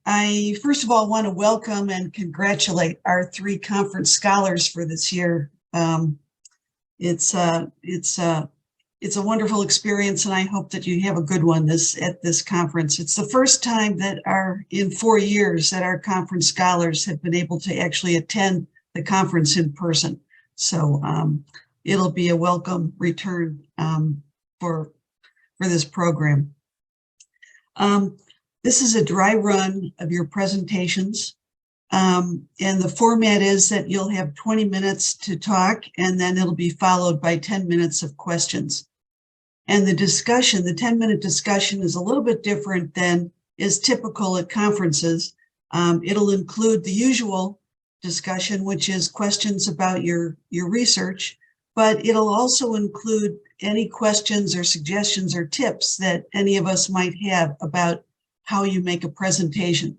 I first of all want to welcome and congratulate our 3 conference scholars for this year. It's a wonderful experience, and I hope that you have a good one at this conference. It's the first time that in 4 years that our conference scholars have been able to actually attend the conference in person. So it'll be a welcome return for this program. This is a dry run of your presentations. And the format is that you'll have 20 minutes to talk, and then it'll be followed by 10 minutes of questions. And the 10-minute discussion is a little bit different than is typical at conferences. It'll include the usual discussion, which is questions about your research, but it'll also include any questions or suggestions or tips that any of us might have about how you make a presentation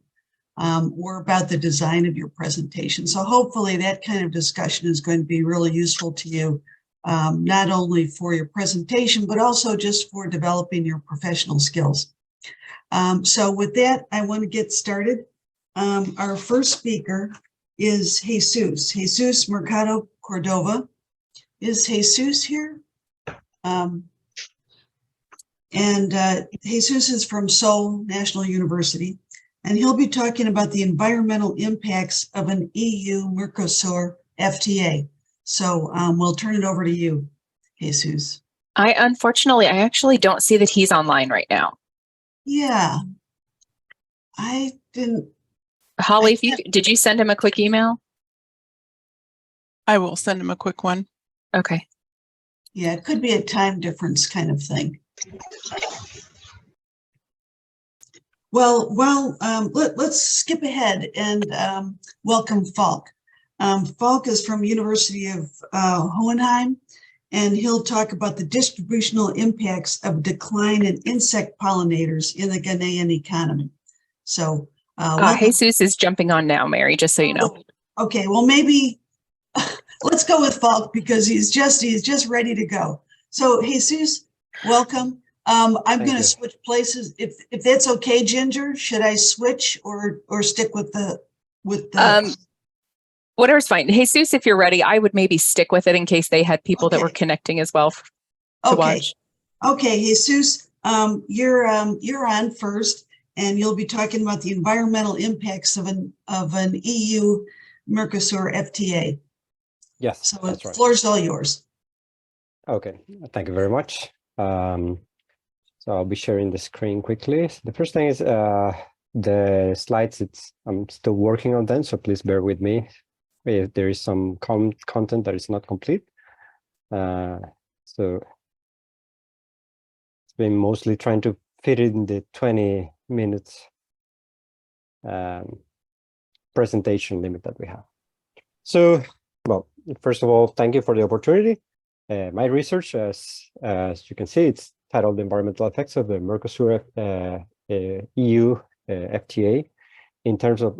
or about the design of your presentation. So hopefully that kind of discussion is going to be really useful to you, not only for your presentation, but also just for developing your professional skills. So with that, I want to get started. Our first speaker is Jesús Mercado Córdova. Is Jesús here? Jesús is from Seoul National University, and he'll be talking about the environmental impacts of an EU-MERCOSUR FTA. So we'll turn it over to you, Jesús. Unfortunately, I actually don't see that he's online right now. Yeah, I didn't. Holly, did you send him a quick email? I will send him a quick one. Okay. Yeah, it could be a time difference kind of thing. Well, let's skip ahead and welcome Falk. Falk is from University of Hohenheim, and he'll talk about the distributional impacts of decline in insect pollinators in the Ghanaian economy. So Jesús is jumping on now, Mary, just so you know. Okay, well, maybe let's go with Falk because he's just ready to go. So Jesús, welcome. I'm going to switch places. If that's okay, Ginger, should I switch or stick with the whatever's fine. Jesús, if you're ready, I would maybe stick with it in case they had people that were connecting as well to watch. Okay, Jesús, you're on first, and you'll be talking about the environmental impacts of an EU-MERCOSUR FTA. Yes, so the floor's all yours. Okay, thank you very much. So I'll be sharing the screen quickly. So the first thing is the slides. I'm still working on them, so please bear with me if there is some content that is not complete. So it's been mostly trying to fit in the 20 minutes presentation limit that we have. So, well, first of all, thank you for the opportunity. My research, as you can see, it's titled "The Environmental Effects of the MERCOSUR EU FTA in terms of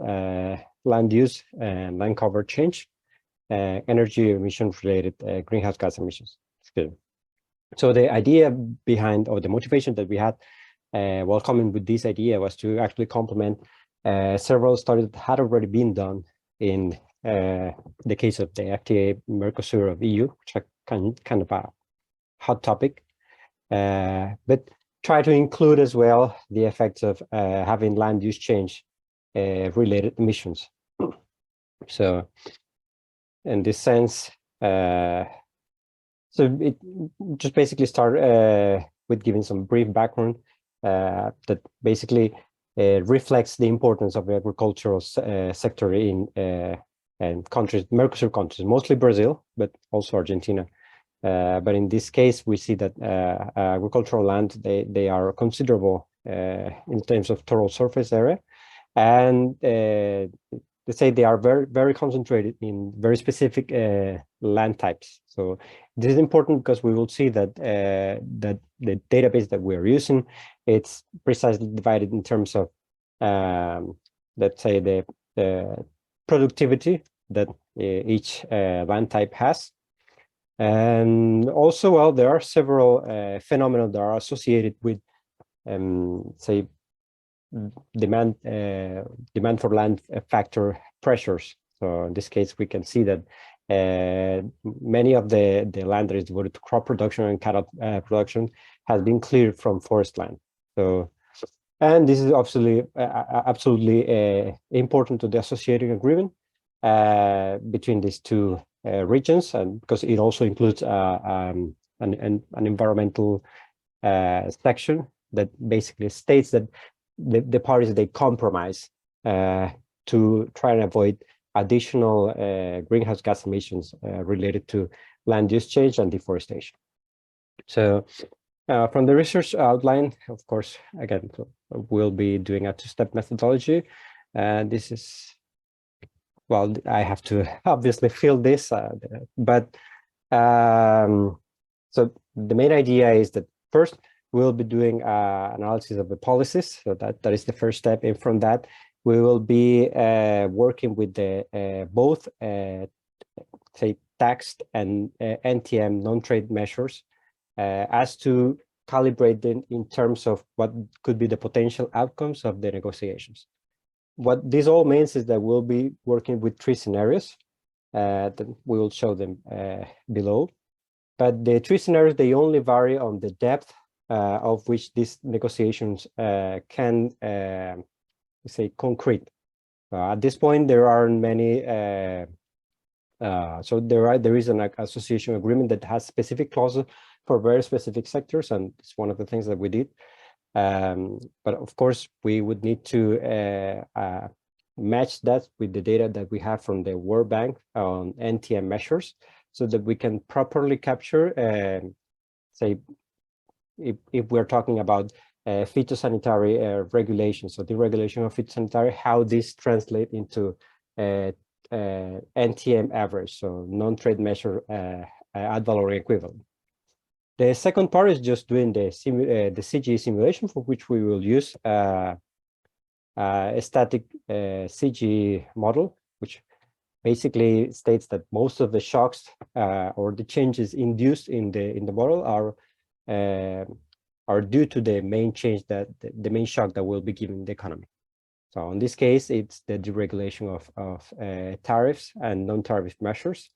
land use and land cover change, energy emission-related greenhouse gas emissions." So the idea behind, or the motivation that we had while coming with this idea, was to actually complement several studies that had already been done in the case of the FTA MERCOSUR of EU, which are kind of a hot topic. But try to include as well the effects of having land use change related emissions. So in this sense, so it just basically start with giving some brief background that basically reflects the importance of the agricultural sector in countries, MERCOSUR countries, mostly Brazil, but also Argentina. But in this case, we see that agricultural land, they are considerable in terms of total surface area, and they say they are very, very concentrated in very specific land types. So this is important because we will see that that the database that we are using, it's precisely divided in terms of let's say the productivity that each land type has. And also, well, there are several phenomena that are associated with, say, demand for land factor pressures. So in this case, we can see that many of the land that is devoted to crop production and cattle production has been cleared from forest land. So, and this is absolutely important to the associating agreement between these two regions, and because it also includes an environmental section that basically states that the parties, they compromise to try and avoid additional greenhouse gas emissions related to land use change and deforestation. So from the research outline, of course, again, we'll be doing a two-step methodology. And this is, well, I have to obviously fill this, but so the main idea is that first we'll be doing analysis of the policies. So that is the first step. And from that, we will be working with the both say taxed and NTM non-trade measures as to calibrate them in terms of what could be the potential outcomes of the negotiations. What this all means is that we'll be working with 3 scenarios that we will show them below. But the 3 scenarios, they only vary on the depth of which these negotiations can say concrete. At this point, there aren't many. So there is an association agreement that has specific clauses for very specific sectors, and it's one of the things that we did. But of course, we would need to match that with the data that we have from the World Bank on NTM measures, so that we can properly capture, say, if we're talking about phytosanitary regulations, so the regulation of phytosanitary, how this translate into NTM average, so non-trade measure ad valorem equivalent. The second part is just doing the CGE simulation, for which we will use a static CGE model, which basically states that most of the shocks or the changes induced in the model are due to the main change, that the main shock that will be given the economy. So in this case, it's the deregulation of tariffs and non-tariff measures,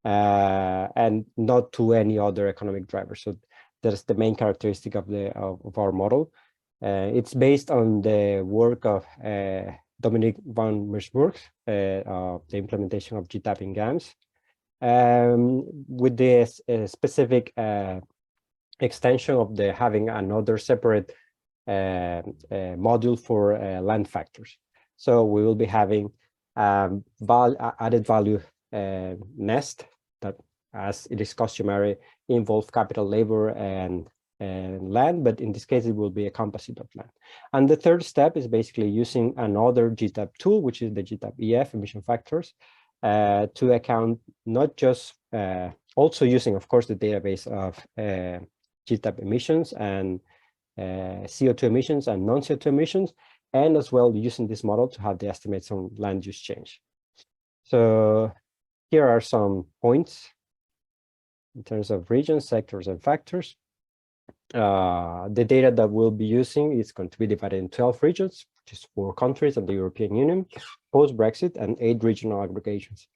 and not to any other economic driver. So that's the main characteristic of our model. It's based on the work of Dominic van Meersburg, of the implementation of GTAP in GAMS, with this specific extension of having another separate module for land factors. So we will be having added value nest that, as it is customary, involve capital, labor, and land, but in this case it will be a composite of land. And the third step is basically using another GTAP tool, which is the GTAP EF emission factors, to account not just also using, of course, the database of GTAP emissions and CO2 emissions and non-CO2 emissions, and as well using this model to have the estimates on land use change. So here are some points in terms of regions, sectors, and factors. The data that we'll be using is going to be divided in 12 regions, which is 4 countries of the European Union, post-Brexit, and 8 regional aggregations.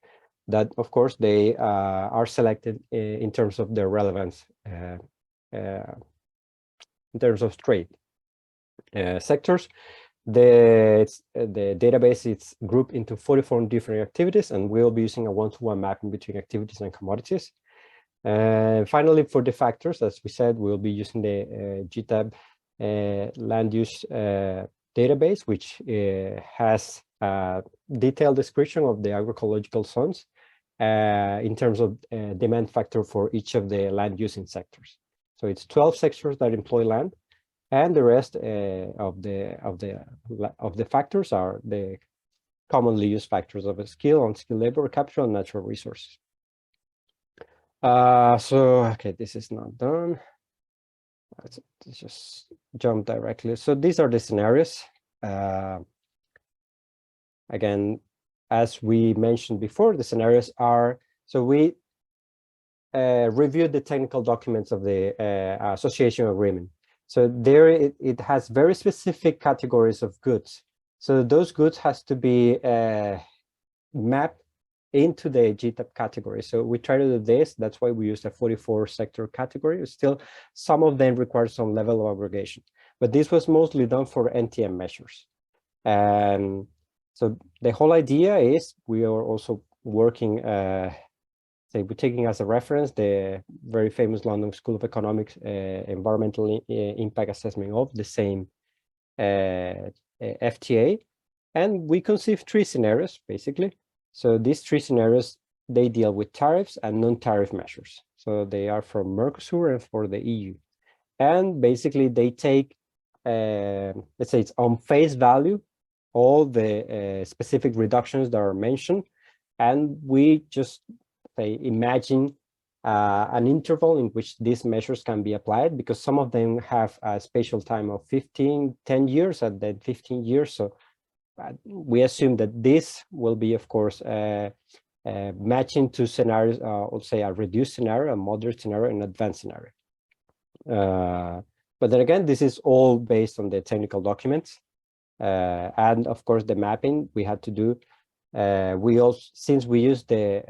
That, of course, they are selected in terms of their relevance in terms of trade sectors. The database is grouped into 44 different activities, and we'll be using a one-to-one mapping between activities and commodities. And finally, for the factors, as we said, we'll be using the GTAP land use database, which has a detailed description of the agroecological zones in terms of demand factor for each of the land using sectors. So it's 12 sectors that employ land, and the rest of the factors are the commonly used factors of skill, unskilled labor, capital, and natural resources. So, okay, this is not done. Let's just jump directly. So these are the scenarios. Again, as we mentioned before, the scenarios are, so we reviewed the technical documents of the association agreement. So there it has very specific categories of goods. So those goods has to be mapped into the GTAP category. So we try to do this. That's why we use a 44 sector category. Still, some of them require some level of aggregation, but this was mostly done for NTM measures. And so the whole idea is we are also working, say we're taking as a reference the very famous London School of Economics environmental impact assessment of the same FTA. And we conceived 3 scenarios, basically. So these 3 scenarios, they deal with tariffs and non-tariff measures. So they are from Mercosur and for the EU. And basically they take, let's say it's on face value, all the specific reductions that are mentioned. And we just say, imagine an interval in which these measures can be applied, because some of them have a spatial time of 10 years and then 15 years. So we assume that this will be, of course, matching 2 scenarios, let's say a reduced scenario, a moderate scenario, and an advanced scenario. But then again, this is all based on the technical documents. And of course, the mapping we had to do. We also, since we use the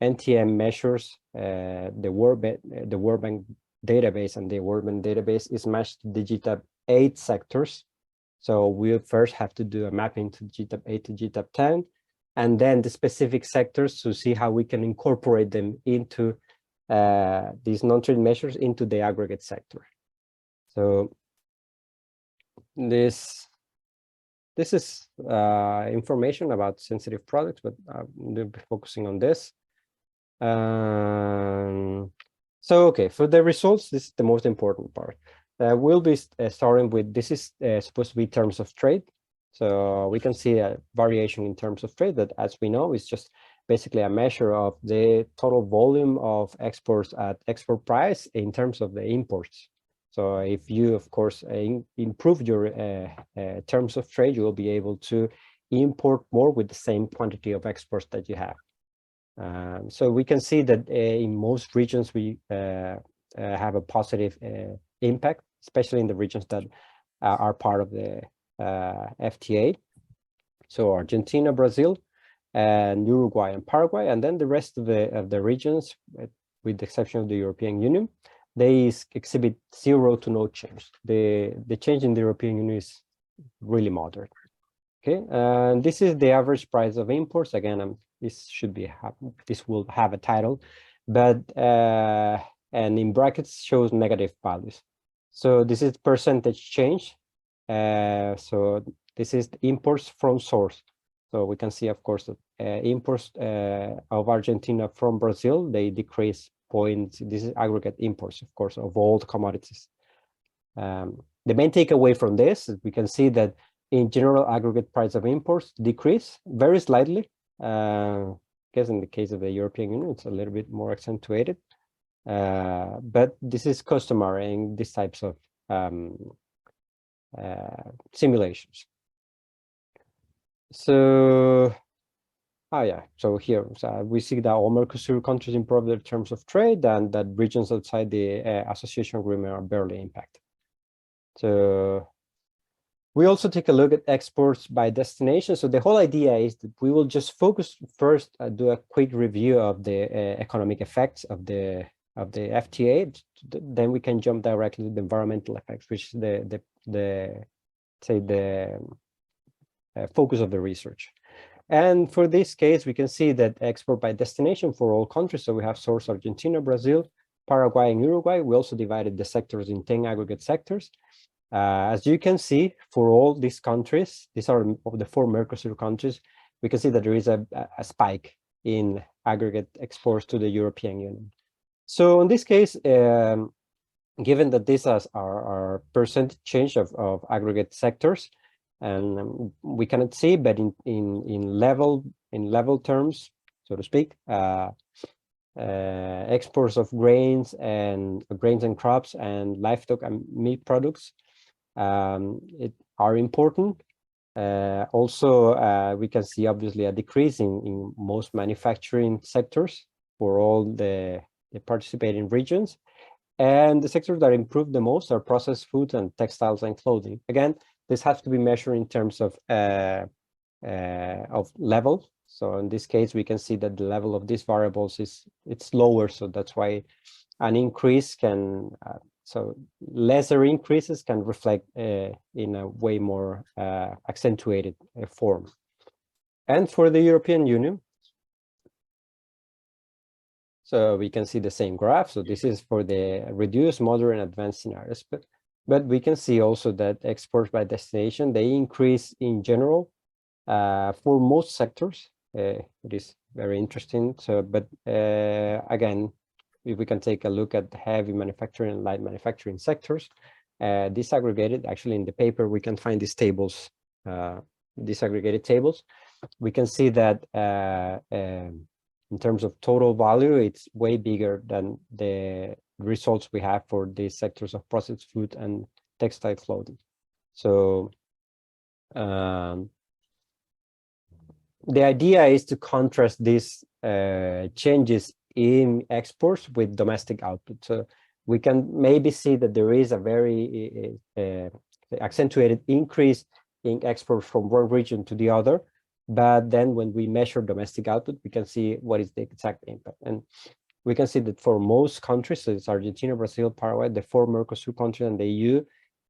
NTM measures, the World Bank database, and the World Bank database is matched to the GTAP 8 sectors. So we first have to do a mapping to GTAP 8 to GTAP 10, and then the specific sectors to see how we can incorporate them into these non-trade measures into the aggregate sector. So this is information about sensitive products, but we'll be focusing on this. So, okay, for the results, this is the most important part. We'll be starting with, this is supposed to be terms of trade. So we can see a variation in terms of trade that, as we know, is just basically a measure of the total volume of exports at export price in terms of the imports. So if you, of course, improve your terms of trade, you will be able to import more with the same quantity of exports that you have. So we can see that in most regions, we have a positive impact, especially in the regions that are part of the FTA. So Argentina, Brazil, and Uruguay and Paraguay, and then the rest of the regions, with the exception of the European Union, they exhibit 0 to no change. The change in the European Union is really moderate. Okay, and this is the average price of imports. Again, this should be this will have a title, but and in brackets shows negative values. So this is percentage change. So this is the imports from source. So we can see, of course, that imports of Argentina from Brazil, they decrease points. This is aggregate imports, of course, of all the commodities. The main takeaway from this is we can see that in general, aggregate price of imports decrease very slightly. I guess in the case of the European Union, it's a little bit more accentuated. But this is customary in these types of simulations. So, so here we see that all Mercosur countries improve their terms of trade, and that regions outside the association agreement are barely impacted. So we also take a look at exports by destination. So the whole idea is that we will just focus first, do a quick review of the economic effects of the FTA. Then we can jump directly to the environmental effects, which is the focus of the research. And for this case, we can see that export by destination for all countries. So we have source Argentina, Brazil, Paraguay, and Uruguay. We also divided the sectors in 10 aggregate sectors. As you can see, for all these countries, these are of the 4 Mercosur countries, we can see that there is a spike in aggregate exports to the European Union. So in this case, given that these are our percentage change of aggregate sectors, and we cannot see, but in level terms, so to speak, exports of grains and crops and livestock and meat products are important. Also, we can see obviously a decrease in most manufacturing sectors for all the participating regions. And the sectors that improve the most are processed food and textiles and clothing. Again, this has to be measured in terms of level. So in this case, we can see that the level of these variables it's lower. So that's why an increase can, so lesser increases can reflect in a way more accentuated form. And for the European Union, so we can see the same graph. So this is for the reduced, moderate, and advanced scenarios. But we can see also that exports by destination, they increase in general for most sectors. It is very interesting. So, but again, if we can take a look at the heavy manufacturing and light manufacturing sectors, disaggregated, actually in the paper, we can find these tables, disaggregated tables. We can see that in terms of total value, it's way bigger than the results we have for these sectors of processed food and textile clothing. So the idea is to contrast these changes in exports with domestic output. So we can maybe see that there is a very accentuated increase in exports from one region to the other. But then when we measure domestic output, we can see what is the exact impact. And we can see that for most countries, so it's Argentina, Brazil, Paraguay, the 4 MERCOSUR countries and the EU,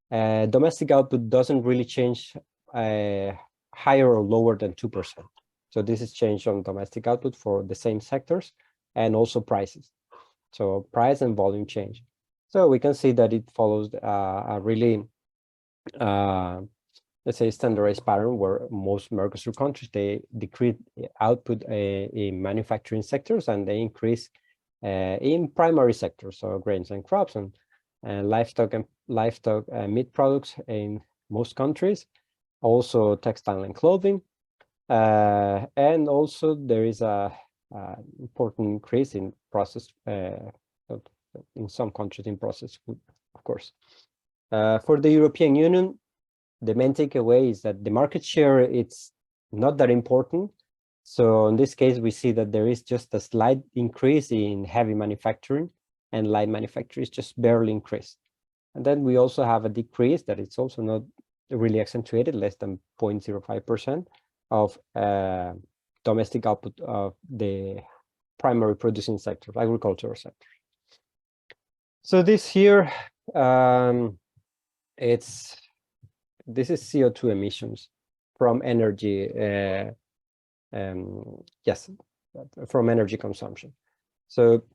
domestic output doesn't really change higher or lower than 2%. So this is change on domestic output for the same sectors and also prices. So price and volume change. So we can see that it follows a really let's say standardized pattern where most Mercosur countries, they decrease output in manufacturing sectors and they increase in primary sectors, so grains and crops and livestock meat products in most countries, also textile and clothing, and also there is a important increase in processed in some countries in processed food, of course. For the European Union, the main takeaway is that the market share, it's not that important. So in this case, we see that there is just a slight increase in heavy manufacturing and light manufacturing is just barely increased. And then we also have a decrease that it's also not really accentuated, less than 0.05% of domestic output of the primary producing sector, agricultural sector. So this here, this is CO2 emissions from energy, yes, from energy consumption. So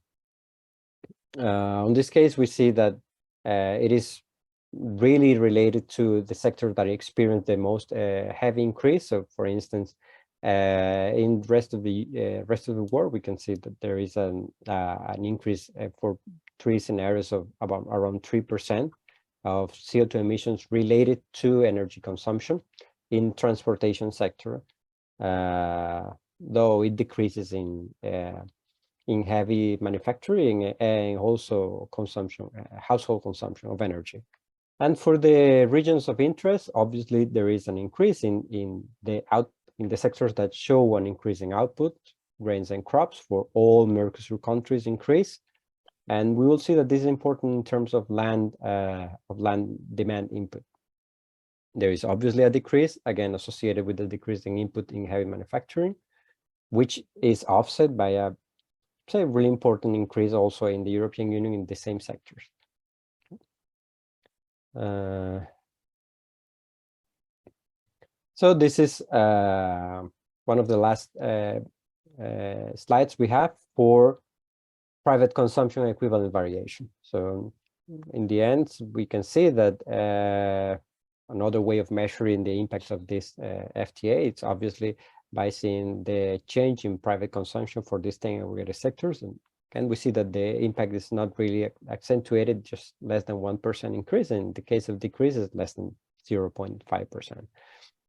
in this case, we see that it is really related to the sector that experienced the most heavy increase. So for instance, in the rest of the world, we can see that there is an increase for 3 scenarios of about around 3% of CO2 emissions related to energy consumption in transportation sector, though it decreases in heavy manufacturing and also consumption, household consumption of energy. And for the regions of interest, obviously there is an increase in the sectors that show an increase in output, grains and crops for all Mercosur countries increase. And we will see that this is important in terms of land demand input. There is obviously a decrease, again, associated with the decrease in input in heavy manufacturing, which is offset by a, say, really important increase also in the European Union in the same sectors. So this is one of the last slides we have for private consumption equivalent variation. So in the end, we can see that another way of measuring the impacts of this FTA, it's obviously by seeing the change in private consumption for these 10 aggregated sectors. And we see that the impact is not really accentuated, just less than 1% increase. In the case of decreases, less than 0.5%.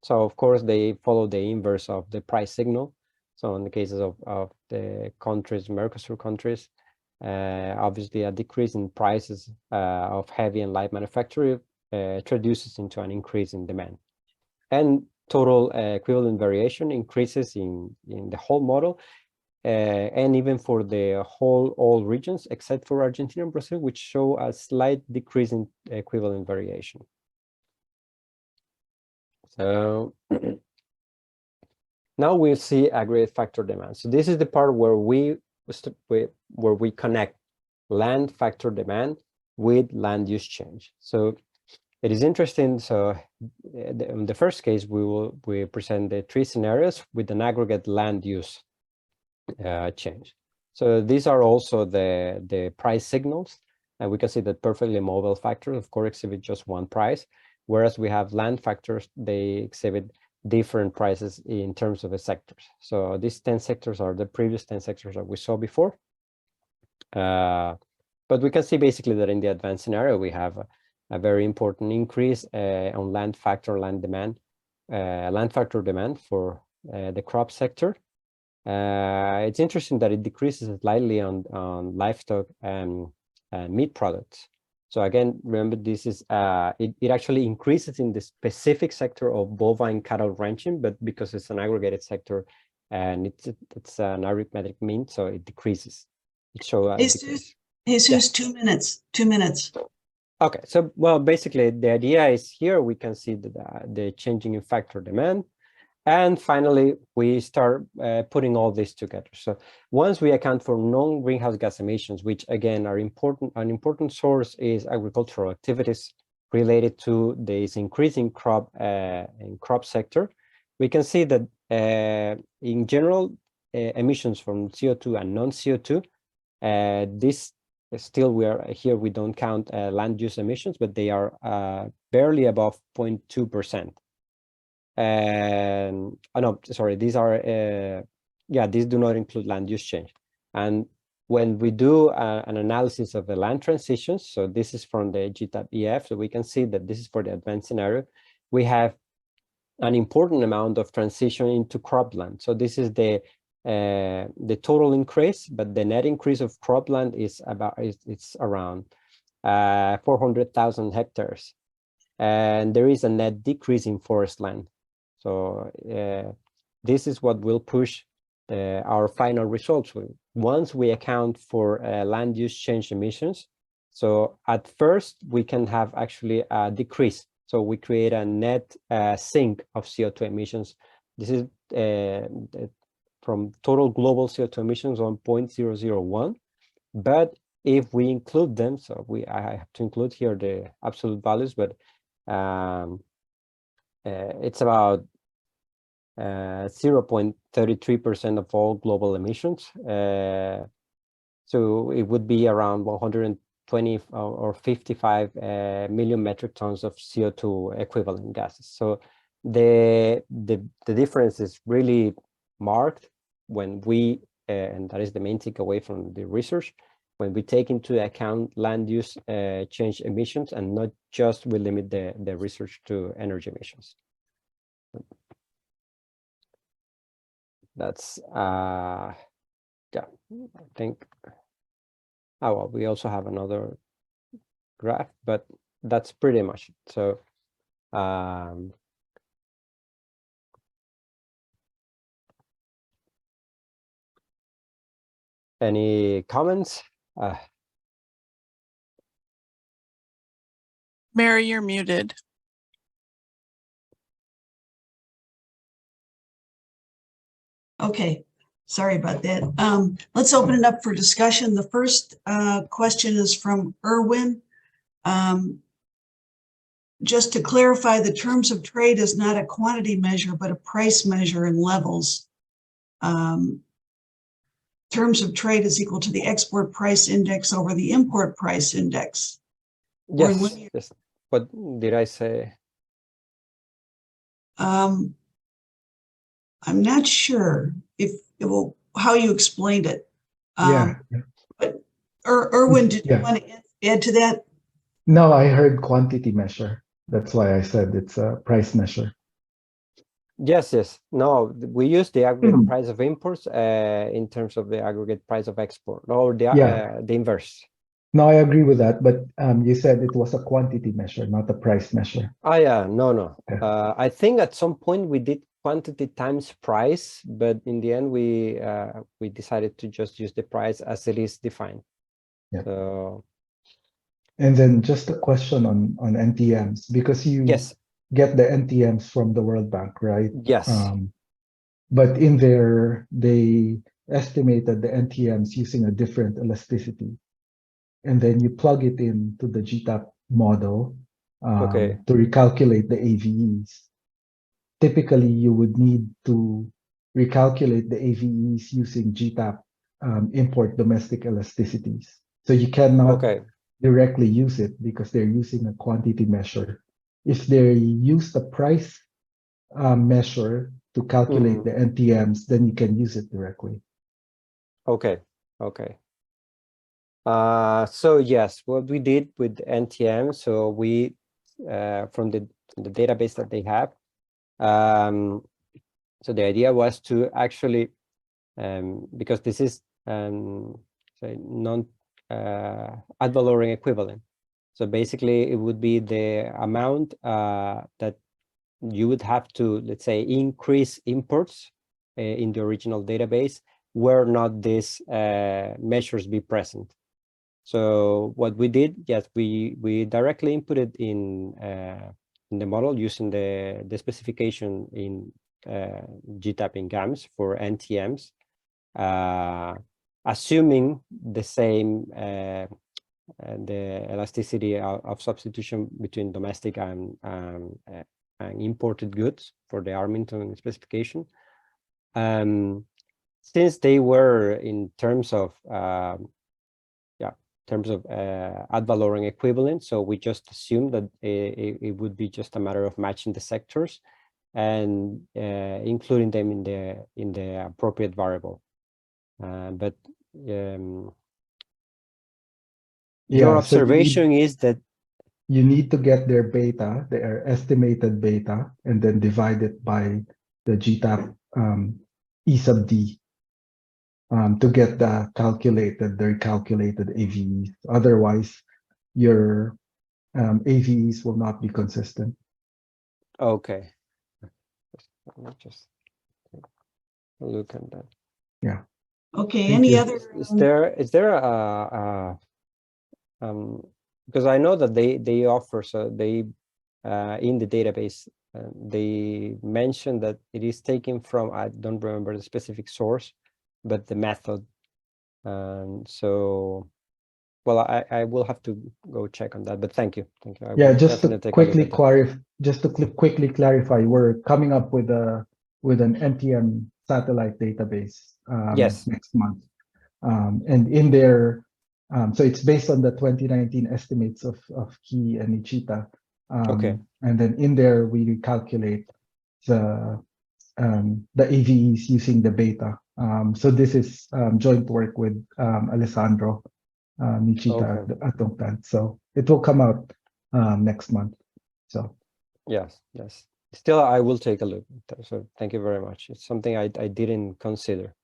So of course, they follow the inverse of the price signal. So in the cases of the countries, Mercosur countries, obviously a decrease in prices of heavy and light manufacturing traduces into an increase in demand. And total equivalent variation increases in the whole model. and even for the all regions except for Argentina and Brazil, which show a slight decrease in equivalent variation. So now we'll see aggregate factor demand. So this is the part where we connect land factor demand with land use change. So it is interesting. So in the first case, we present the three scenarios with an aggregate land use change. So these are also the price signals, and we can see that perfectly mobile factors, of course, exhibit just one price, whereas we have land factors, they exhibit different prices in terms of the sectors. So these 10 sectors are the previous 10 sectors that we saw before. But we can see basically that in the advanced scenario, we have a very important increase on land factor demand for the crop sector. It's interesting that it decreases slightly on livestock and meat products. So again, remember, this is it actually increases in the specific sector of bovine cattle ranching, but because it's an aggregated sector and it's an arithmetic mean, so it decreases. It shows Jesus, yeah. 2 minutes. Okay, so well, basically the idea is here we can see the changing in factor demand. And finally, we start putting all this together. So once we account for non-greenhouse gas emissions, which again are important, an important source is agricultural activities related to this increasing crop sector, we can see that in general, emissions from CO2 and non-CO2, this still we don't count land use emissions, but they are barely above 0.2%. And no, sorry, these are these do not include land use change. And when we do an analysis of the land transitions, so this is from the GTAP EF, so we can see that this is for the advanced scenario, we have an important amount of transition into cropland. So this is the total increase, but the net increase of cropland is it's around 400,000 hectares, and there is a net decrease in forest land. So this is what will push our final results. Once we account for land use change emissions, so at first we can have actually a decrease. So we create a net sink of CO2 emissions. This is from total global CO2 emissions on 0.001. But if we include them, so I have to include here the absolute values, but it's about 0.33% of all global emissions. So it would be around 120 or 55 million metric tons of CO2 equivalent gases. So the difference is really marked when we, and that is the main takeaway from the research, when we take into account land use change emissions and not just we limit the research to energy emissions. That's yeah, I think. Oh well, we also have another graph, but that's pretty much it. So any comments? Mary, you're muted. Okay, sorry about that. Let's open it up for discussion. The first question is from Erwin. Just to clarify, the terms of trade is not a quantity measure, but a price measure in levels. Terms of trade is equal to the export price index over the import price index. Yes, yes. What did I say? I'm not sure if how you explained it. But Erwin, did you want to add to that? No, I heard quantity measure. That's why I said it's a price measure. Yes, yes. No, we use the aggregate price of imports in terms of the aggregate price of export, or the inverse. No, I agree with that, but you said it was a quantity measure, not a price measure. Oh yeah, no. Yeah. I think at some point we did quantity times price, but in the end we decided to just use the price as it is defined. Yeah. So And then just a question on NTMs, because you yes, get the NTMs from the World Bank, right? yes, But in there, they estimated the NTMs using a different elasticity. And then you plug it into the GTAP model okay, to recalculate the AVEs. Typically, you would need to recalculate the AVEs using GTAP import domestic elasticities. So you cannot okay, directly use it because they're using a quantity measure. If they use the price measure to calculate the NTMs, then you can use it directly. okay. So yes, what we did with NTM, so we from the database that they have, so the idea was to actually because this is say non ad valorem equivalent. So basically, it would be the amount that you would have to, let's say, increase imports in the original database were not these measures be present. So what we did, yes, we directly inputted in the model using the specification in GTAP in GAMS for NTMs, assuming the same the elasticity of substitution between domestic and imported goods for the Armington specification. Since they were in terms of ad valorem equivalent, so we just assumed that it would be just a matter of matching the sectors and including them in the appropriate variable. But your observation is that you need to get their beta, their estimated beta, and then divide it by the GTAP E sub D to get the recalculated AVEs. Otherwise, your AVEs will not be consistent. okay. Let me just look at that. Yeah. Okay, Thank any you. other? Is there a because I know that they offer, so they in the database they mentioned that it is taken from, I don't remember the specific source, but the method. So well, I will have to go check on that, but thank you. I Yeah, will just to definitely take a look at that. quickly clarify, we're coming up with an NTM satellite database Yes. next month. And in there, so it's based on the 2019 estimates of Key and Ichita. Okay. And then in there, we recalculate the AVEs using the beta. So this is joint work with Alessandro Nichita at Tongtan. So it will come out next month. So yes. Still, I will take a look. So thank you very much. It's something I didn't consider.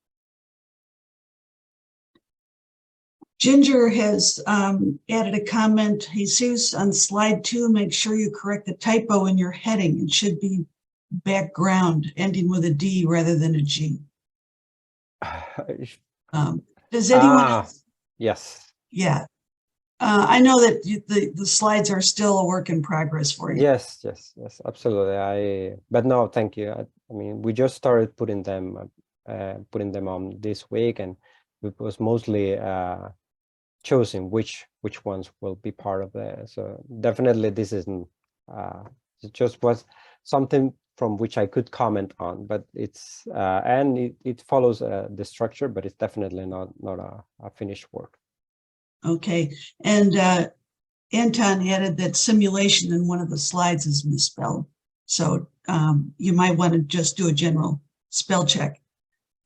Ginger has added a comment. Jesus, on slide 2, make sure you correct the typo in your heading. It should be background ending with a D rather than a G. Does anyone else? Yes. Yeah. I know that the slides are still a work in progress for you. Yes, absolutely. But no, thank you. I mean, we just started putting them on this week, and it was mostly choosing which ones will be part of the. So definitely, this isn't. It just was something from which I could comment on, but it's and it follows the structure, but it's definitely not a finished work. Okay, and Anton added that simulation in one of the slides is misspelled. So you might want to just do a general spell check.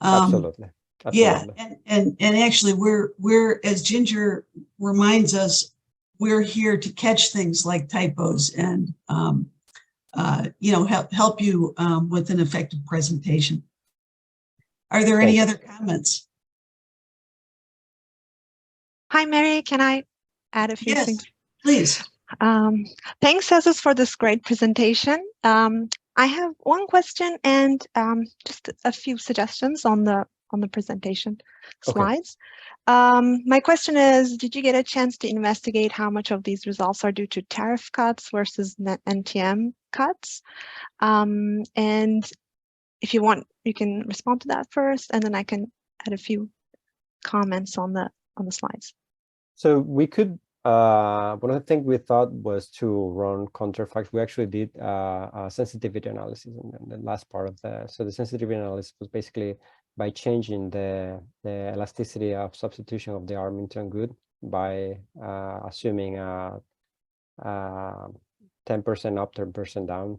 Absolutely. Yeah, and actually we're as Ginger reminds us, we're here to catch things like typos and help you with an effective presentation. Are there any other comments? Hi, Mary. Can I add a few Yes, things? please. Thanks, Jesus, for this great presentation. I have one question and just a few suggestions on the presentation slides. My question is, did you get a chance to investigate how much of these results are due to tariff cuts versus net NTM cuts? And if you want, you can respond to that first, and then I can add a few comments on the slides. So we could, one of the things we thought was to run counterfacts. We actually did a sensitivity analysis in the last part of so the sensitivity analysis was basically by changing the elasticity of substitution of the arm into a good by assuming 10% up, 10% down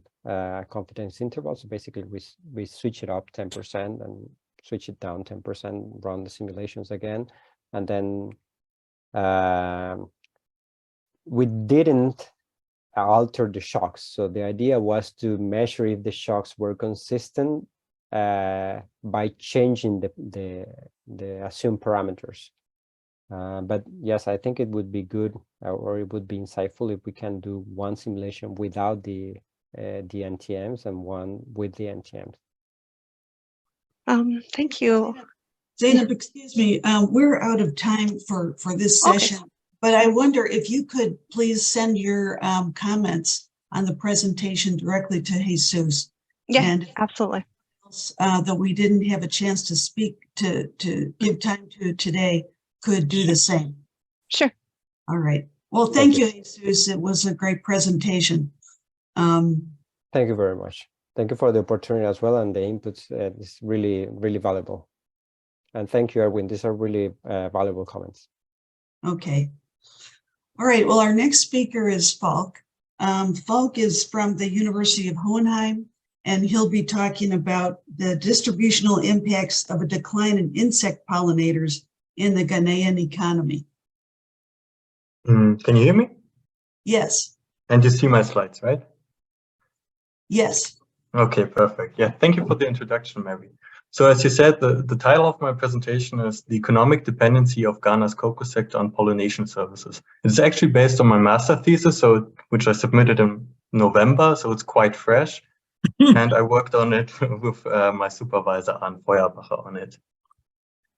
confidence interval. So basically we switch it up 10% and switch it down 10%, run the simulations again, and then we didn't alter the shocks. So the idea was to measure if the shocks were consistent by changing the assumed parameters. But yes, I think it would be good, or it would be insightful if we can do one simulation without the NTMs and one with the NTMs. Thank you. Zainab, excuse me, we're out of time for this session, but I wonder if you could please send your comments on the presentation directly to Jesus. Yeah, and absolutely. That we didn't have a chance to speak to give time to today could do the same. Sure. All right. Well, thank you, Jesus. It was a great presentation. Thank you very much. Thank you for the opportunity as well, and the inputs. It's really, really valuable. And thank you, Erwin. These are really valuable comments. Okay. All right. Well, our next speaker is Falk. Falk is from the University of Hohenheim, and he'll be talking about the distributional impacts of a decline in insect pollinators in the Ghanaian economy. Can you hear me? Yes. And you see my slides, right? Yes. Okay, perfect. Yeah, thank you for the introduction, Mary. So as you said, the title of my presentation is The Economic Dependency of Ghana's Cocoa Sector on Pollination Services. It's actually based on my master thesis, which I submitted in November, so it's quite fresh. And I worked on it with my supervisor, Anne Feuerbacher, on it.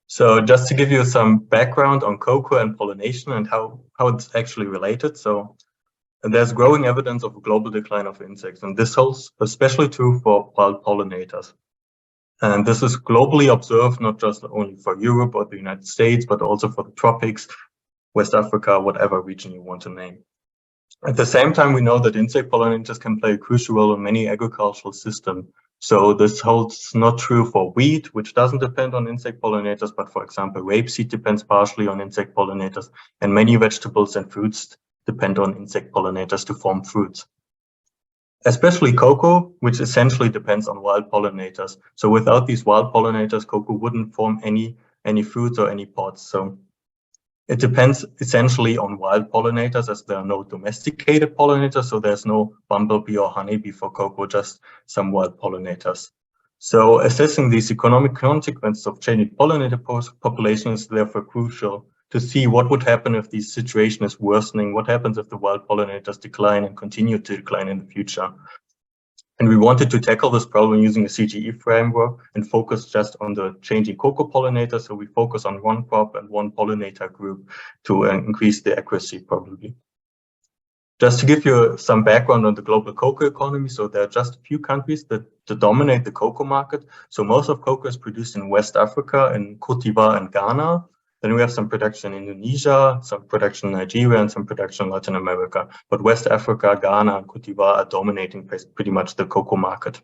So just to give you some background on cocoa and pollination and how it's actually related. So there's growing evidence of a global decline of insects, and this holds especially true for wild pollinators. And this is globally observed, not just only for Europe or the United States, but also for the tropics, West Africa, whatever region you want to name. At the same time, we know that insect pollinators can play a crucial role in many agricultural systems. So this holds not true for wheat, which doesn't depend on insect pollinators, but for example, rapeseed depends partially on insect pollinators, and many vegetables and fruits depend on insect pollinators to form fruits. Especially cocoa, which essentially depends on wild pollinators. So without these wild pollinators, cocoa wouldn't form any fruits or any pods. So it depends essentially on wild pollinators, as there are no domesticated pollinators. So there's no bumblebee or honeybee for cocoa, just some wild pollinators. So assessing these economic consequences of changing pollinator population is therefore crucial to see what would happen if the situation is worsening, what happens if the wild pollinators decline and continue to decline in the future. And we wanted to tackle this problem using a CGE framework and focus just on the changing cocoa pollinators. So we focus on one crop and one pollinator group to increase the accuracy probably. Just to give you some background on the global cocoa economy, so there are just a few countries that dominate the cocoa market. So most of cocoa is produced in West Africa, in Cote d'Ivoire and Ghana. Then we have some production in Indonesia, some production in Nigeria, and some production in Latin America. But West Africa, Ghana, and Cote d'Ivoire are dominating pretty much the cocoa market.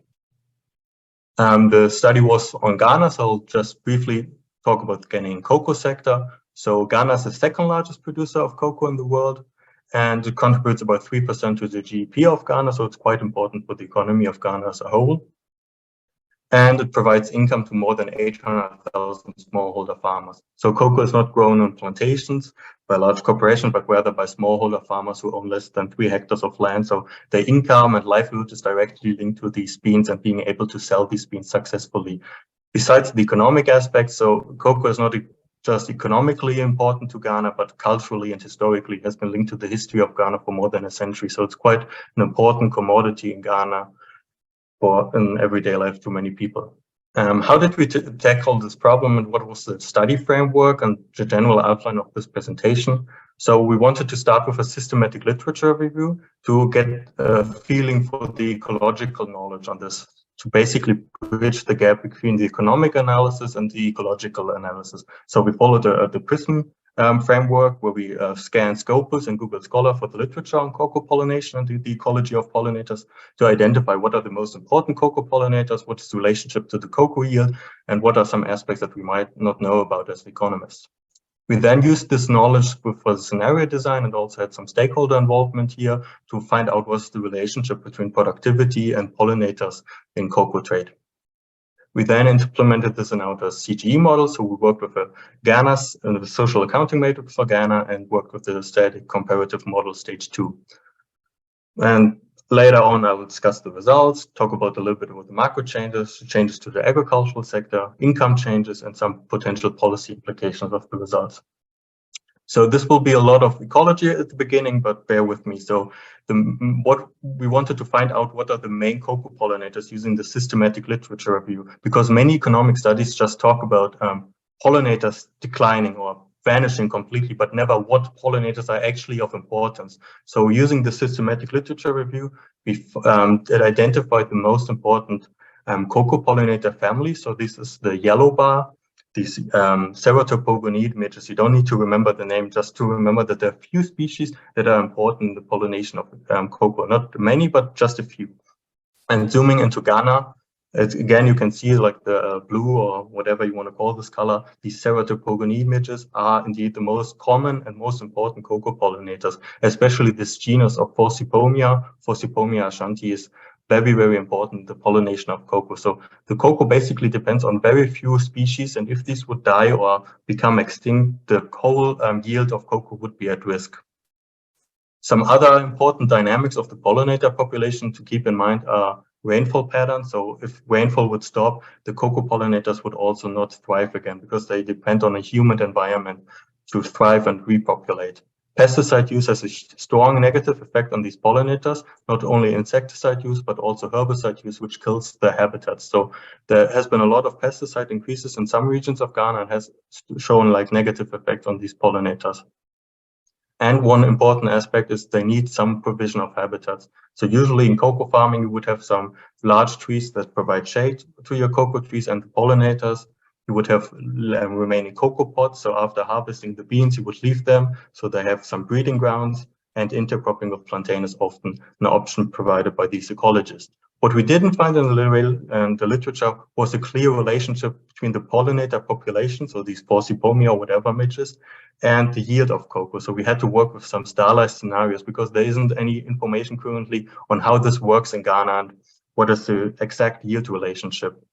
The study was on Ghana, so I'll just briefly talk about the Ghanaian cocoa sector. So Ghana is the second largest producer of cocoa in the world, and it contributes about 3% to the GDP of Ghana, so it's quite important for the economy of Ghana as a whole. And it provides income to more than 800,000 smallholder farmers. So cocoa is not grown on plantations by large corporations, but rather by smallholder farmers who own less than 3 hectares of land. So their income and livelihood is directly linked to these beans and being able to sell these beans successfully. Besides the economic aspect, so cocoa is not just economically important to Ghana, but culturally and historically has been linked to the history of Ghana for more than a century. So it's quite an important commodity in Ghana for in everyday life to many people. How did we tackle this problem, and what was the study framework and the general outline of this presentation? So we wanted to start with a systematic literature review to get a feeling for the ecological knowledge on this, to basically bridge the gap between the economic analysis and the ecological analysis. So we followed the PRISM framework, where we scan Scopus and Google Scholar for the literature on cocoa pollination and the ecology of pollinators to identify what are the most important cocoa pollinators, what is the relationship to the cocoa yield, and what are some aspects that we might not know about as economists. We then used this knowledge for the scenario design and also had some stakeholder involvement here to find out what's the relationship between productivity and pollinators in cocoa trade. We then implemented this in our CGE model. So we worked with Ghana's the social accounting matrix for Ghana and worked with the static comparative model stage 2. And later on, I will discuss the results, talk about a little bit about the macro changes to the agricultural sector, income changes, and some potential policy implications of the results. So this will be a lot of ecology at the beginning, but bear with me. So what we wanted to find out, what are the main cocoa pollinators using the systematic literature review, because many economic studies just talk about pollinators declining or vanishing completely, but never what pollinators are actually of importance. So using the systematic literature review, we identified the most important cocoa pollinator family. So this is the yellow bar. These Ceratopogoniid midges, you don't need to remember the name, just to remember that there are a few species that are important in the pollination of cocoa. Not many, but just a few. And zooming into Ghana, again, you can see like the blue or whatever you want to call this color. These Ceratopogoniid midges are indeed the most common and most important cocoa pollinators, especially this genus of Forcipomia. Forcipomia ashanti is very, very important, the pollination of cocoa. So the cocoa basically depends on very few species, and if these would die or become extinct, the whole yield of cocoa would be at risk. Some other important dynamics of the pollinator population to keep in mind are rainfall patterns. So if rainfall would stop, the cocoa pollinators would also not thrive again because they depend on a humid environment to thrive and repopulate. Pesticide use has a strong negative effect on these pollinators, not only insecticide use, but also herbicide use, which kills the habitats. So there has been a lot of pesticide increases in some regions of Ghana and has shown like negative effect on these pollinators. And one important aspect is they need some provision of habitats. So usually in cocoa farming, you would have some large trees that provide shade to your cocoa trees and the pollinators. You would have remaining cocoa pods. So after harvesting the beans, you would leave them so they have some breeding grounds, and intercropping of plantain is often an option provided by these ecologists. What we didn't find in the literature was a clear relationship between the pollinator population, so these Forcipomia or whatever midges, and the yield of cocoa. So we had to work with some stylized scenarios because there isn't any information currently on how this works in Ghana and what is the exact yield relationship.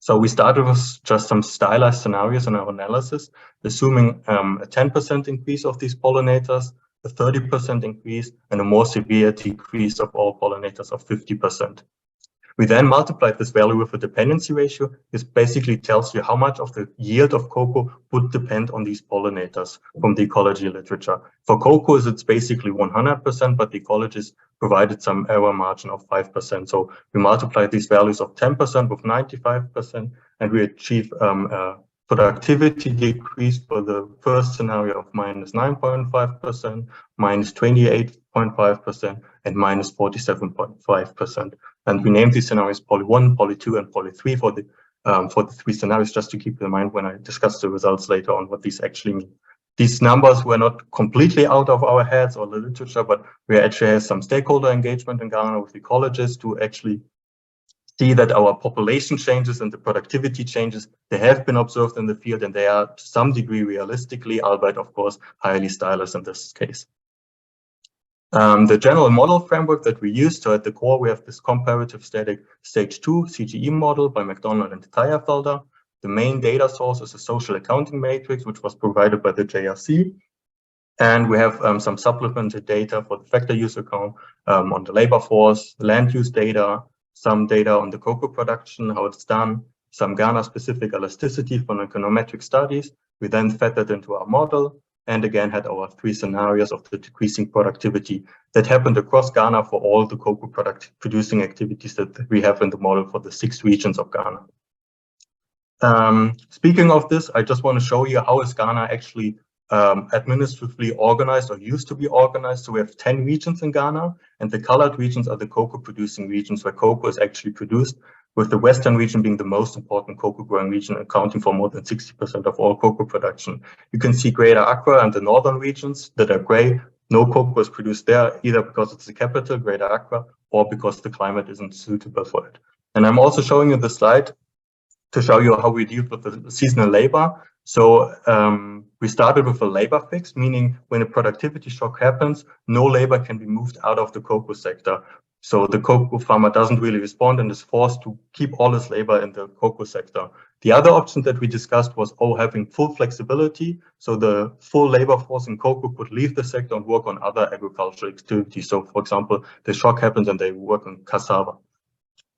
So we started with just some stylized scenarios in our analysis, assuming a 10% increase of these pollinators, a 30% increase, and a more severe decrease of all pollinators of 50%. We then multiplied this value with a dependency ratio. This basically tells you how much of the yield of cocoa would depend on these pollinators from the ecology literature. For cocoa, it's basically 100%, but the ecologists provided some error margin of 5%. So we multiplied these values of 10% with 95%, and we achieve productivity decrease for the first scenario of minus 9.5%, minus 28.5%, and minus 47.5%. And we named these scenarios Poly 1, Poly 2, and Poly 3 for the 3 scenarios, just to keep in mind when I discuss the results later on what these actually mean. These numbers were not completely out of our heads or the literature, but we actually have some stakeholder engagement in Ghana with ecologists to actually see that our population changes and the productivity changes, they have been observed in the field, and they are to some degree realistically, albeit of course highly stylized in this case. The general model framework that we use, so at the core we have this comparative static stage 2 CGE model by McDonald and Teyerfelder. The main data source is a social accounting matrix, which was provided by the JRC. And we have some supplemented data for the factor use account on the labor force, land use data, some data on the cocoa production, how it's done, some Ghana-specific elasticity from econometric studies. We then fed that into our model, and again had our 3 scenarios of the decreasing productivity that happened across Ghana for all the cocoa product producing activities that we have in the model for the 6 regions of Ghana. Speaking of this, I just want to show you how is Ghana actually administratively organized or used to be organized. So we have 10 regions in Ghana, and the colored regions are the cocoa producing regions where cocoa is actually produced, with the western region being the most important cocoa growing region, accounting for more than 60% of all cocoa production. You can see Greater Accra and the northern regions that are gray. No cocoa is produced there, either because it's the capital, Greater Accra, or because the climate isn't suitable for it. And I'm also showing you the slide to show you how we deal with the seasonal labor. So we started with a labor fix, meaning when a productivity shock happens, no labor can be moved out of the cocoa sector. So the cocoa farmer doesn't really respond and is forced to keep all his labor in the cocoa sector. The other option that we discussed was having full flexibility. So the full labor force in cocoa could leave the sector and work on other agricultural activities. So for example, the shock happens and they work on cassava.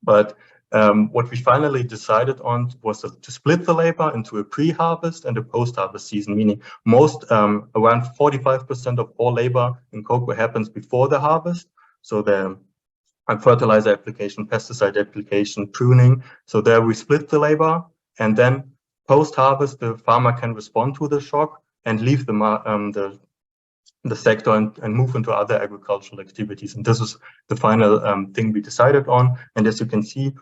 But what we finally decided on was to split the labor into a pre-harvest and a post-harvest season, meaning most, around 45% of all labor in cocoa happens before the harvest. So the fertilizer application, pesticide application, pruning. So there we split the labor, and then post-harvest, the farmer can respond to the shock and leave the sector and move into other agricultural activities. And this is the final thing we decided on. And as you can see,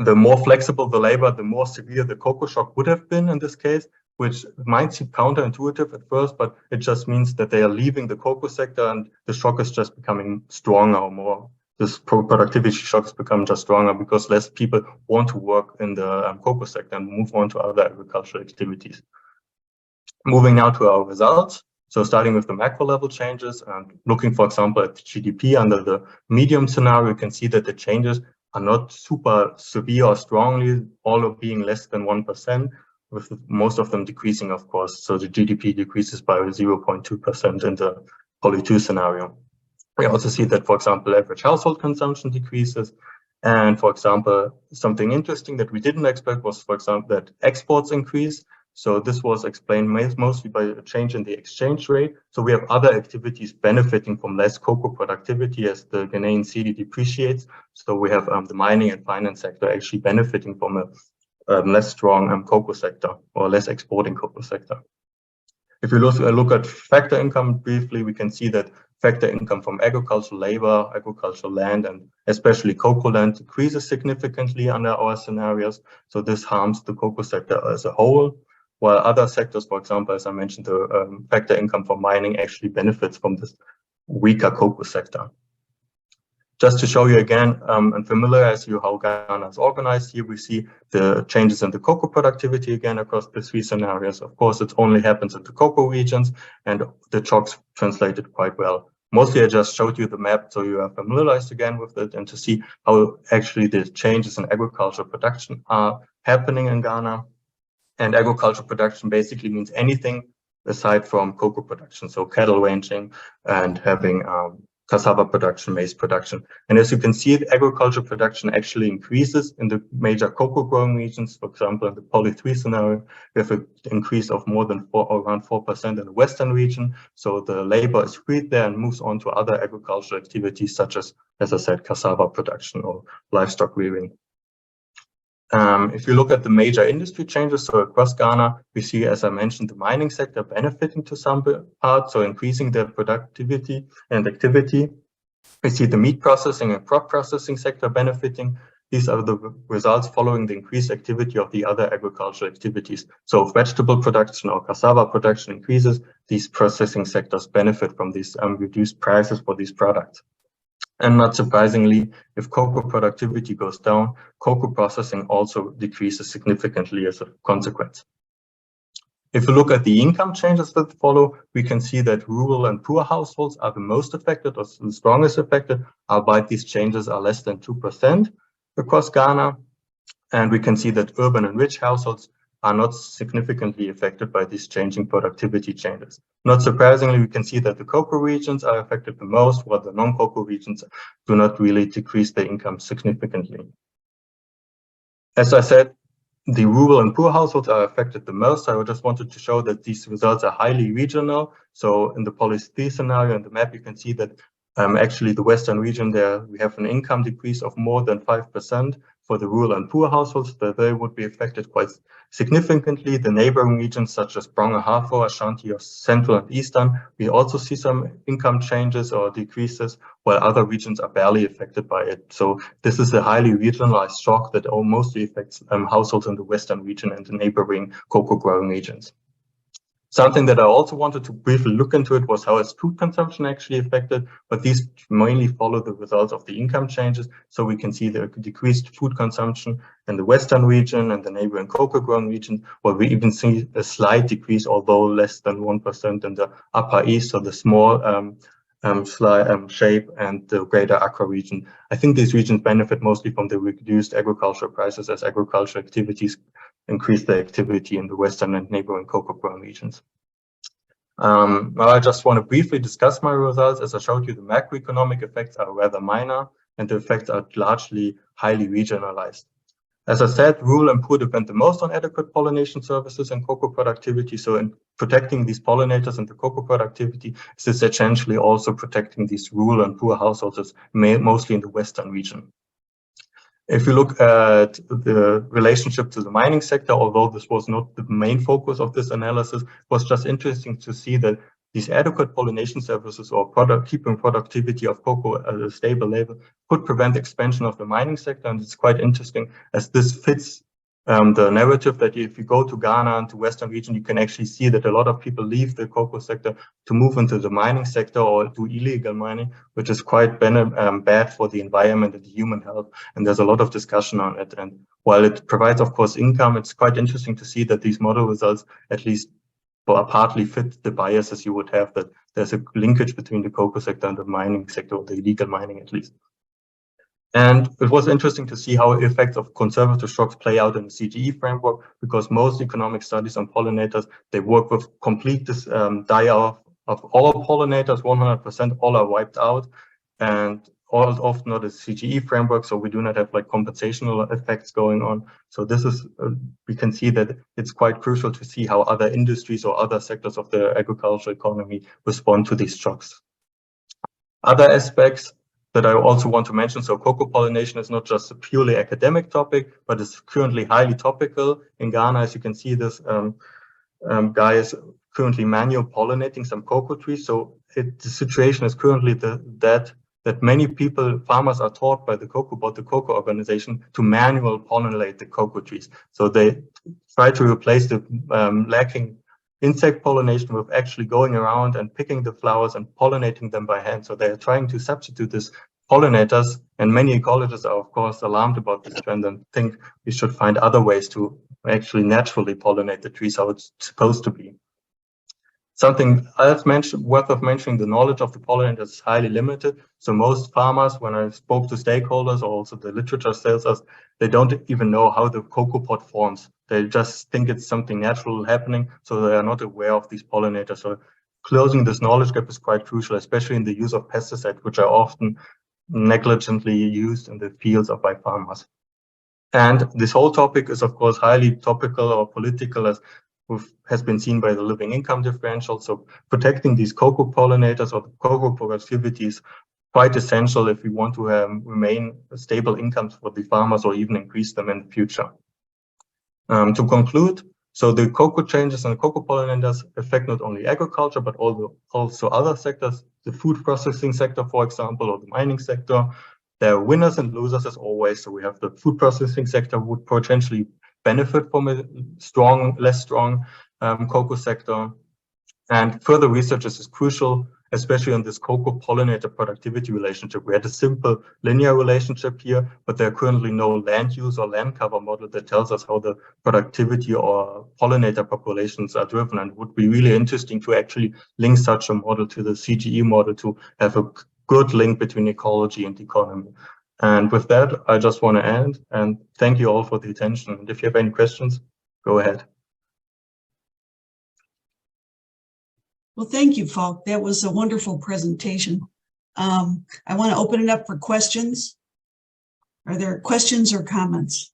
the more flexible the labor, the more severe the cocoa shock would have been in this case, which might seem counterintuitive at first, but it just means that they are leaving the cocoa sector and the shock is just becoming stronger or more. This productivity shock is becoming just stronger because less people want to work in the cocoa sector and move on to other agricultural activities. Moving now to our results. So starting with the macro level changes and looking, for example, at the GDP under the medium scenario, you can see that the changes are not super severe or strongly, all of being less than 1%, with most of them decreasing, of course. So the GDP decreases by 0.2% in the Poly 2 scenario. We also see that, for example, average household consumption decreases. And for example, something interesting that we didn't expect was, for example, that exports increase. So this was explained mostly by a change in the exchange rate. So we have other activities benefiting from less cocoa productivity as the Ghanaian cedi depreciates. So we have the mining and finance sector actually benefiting from a less strong cocoa sector or less exporting cocoa sector. If you look at factor income briefly, we can see that factor income from agricultural labor, agricultural land, and especially cocoa land decreases significantly under our scenarios. So this harms the cocoa sector as a whole, while other sectors, for example, as I mentioned, the factor income from mining actually benefits from this weaker cocoa sector. Just to show you again and familiarize you how Ghana is organized, here we see the changes in the cocoa productivity again across the 3 scenarios. Of course, it only happens in the cocoa regions, and the shocks translated quite well. Mostly I just showed you the map so you are familiarized again with it and to see how actually the changes in agricultural production are happening in Ghana. And agricultural production basically means anything aside from cocoa production, so cattle ranching and having cassava production, maize production. And as you can see, the agricultural production actually increases in the major cocoa growing regions. For example, in the Poly 3 scenario, we have an increase of more than around 4% in the western region. So the labor is freed there and moves on to other agricultural activities such as I said, cassava production or livestock rearing. If you look at the major industry changes, so across Ghana, we see, as I mentioned, the mining sector benefiting to some part, so increasing their productivity and activity. We see the meat processing and crop processing sector benefiting. These are the results following the increased activity of the other agricultural activities. So if vegetable production or cassava production increases, these processing sectors benefit from these reduced prices for these products. And not surprisingly, if cocoa productivity goes down, cocoa processing also decreases significantly as a consequence. If you look at the income changes that follow, we can see that rural and poor households are the most affected or the strongest affected, albeit these changes are less than 2% across Ghana. And we can see that urban and rich households are not significantly affected by these changing productivity changes. Not surprisingly, we can see that the cocoa regions are affected the most, while the non-cocoa regions do not really decrease their income significantly. As I said, the rural and poor households are affected the most. So I just wanted to show that these results are highly regional. So in the policy 3 scenario in the map, you can see that actually the Western region there, we have an income decrease of more than 5% for the rural and poor households, that they would be affected quite significantly. The neighboring regions such as Bronga, Hafo, Ashanti, or Central and Eastern, we also see some income changes or decreases, while other regions are barely affected by it. So this is a highly regionalized shock that mostly affects households in the Western region and the neighboring cocoa growing regions. Something that I also wanted to briefly look into it was how is food consumption actually affected, but these mainly follow the results of the income changes. So we can see the decreased food consumption in the Western region and the neighboring cocoa growing region, where we even see a slight decrease, although less than 1% in the Upper East, so the small shape, and the greater Accra region. I think these regions benefit mostly from the reduced agricultural prices as agricultural activities increase the activity in the Western and neighboring cocoa growing regions. Now I just want to briefly discuss my results. As I showed you, the macroeconomic effects are rather minor and the effects are largely highly regionalized. As I said, rural and poor depend the most on adequate pollination services and cocoa productivity. So in protecting these pollinators and the cocoa productivity, this is essentially also protecting these rural and poor households, mostly in the Western region. If you look at the relationship to the mining sector, although this was not the main focus of this analysis, it was just interesting to see that these adequate pollination services or keeping productivity of cocoa at a stable level could prevent expansion of the mining sector. And it's quite interesting as this fits the narrative that if you go to Ghana and to Western region, you can actually see that a lot of people leave the cocoa sector to move into the mining sector or do illegal mining, which is quite bad for the environment and the human health. And there's a lot of discussion on it. And while it provides, of course, income, it's quite interesting to see that these model results at least partly fit the biases you would have, that there's a linkage between the cocoa sector and the mining sector, or the illegal mining at least. And it was interesting to see how effects of conservative shocks play out in the CGE framework, because most economic studies on pollinators, they work with complete die-off of all pollinators, 100%, all are wiped out, and all often not a CGE framework, so we do not have like compensational effects going on. So this is, we can see that it's quite crucial to see how other industries or other sectors of the agricultural economy respond to these shocks. Other aspects that I also want to mention, so cocoa pollination is not just a purely academic topic, but it's currently highly topical. In Ghana, as you can see, this guy is currently manual pollinating some cocoa trees. So the situation is currently that many farmers are taught by the cocoa organization to manual pollinate the cocoa trees. So they try to replace the lacking insect pollination with actually going around and picking the flowers and pollinating them by hand. So they're trying to substitute this pollinators, and many ecologists are of course alarmed about this trend and think we should find other ways to actually naturally pollinate the trees how it's supposed to be. Something else worth mentioning, the knowledge of the pollinators is highly limited. So most farmers, when I spoke to stakeholders or also the literature tells us, they don't even know how the cocoa pod forms. They just think it's something natural happening, so they are not aware of these pollinators. So closing this knowledge gap is quite crucial, especially in the use of pesticides, which are often negligently used in the fields by farmers. And this whole topic is, of course, highly topical or political, as has been seen by the living income differential. So protecting these cocoa pollinators or cocoa productivity is quite essential if we want to remain stable incomes for the farmers or even increase them in the future. To conclude, so the cocoa changes and cocoa pollinators affect not only agriculture, but also other sectors, the food processing sector, for example, or the mining sector. There are winners and losers as always. So we have the food processing sector would potentially benefit from a less strong cocoa sector. And further research is crucial, especially on this cocoa pollinator productivity relationship. We had a simple linear relationship here, but there are currently no land use or land cover model that tells us how the productivity or pollinator populations are driven. And it would be really interesting to actually link such a model to the CGE model to have a good link between ecology and economy. And with that, I just want to end and thank you all for the attention. And if you have any questions, go ahead. Well, thank you, Falk. That was a wonderful presentation. I want to open it up for questions. Are there questions or comments?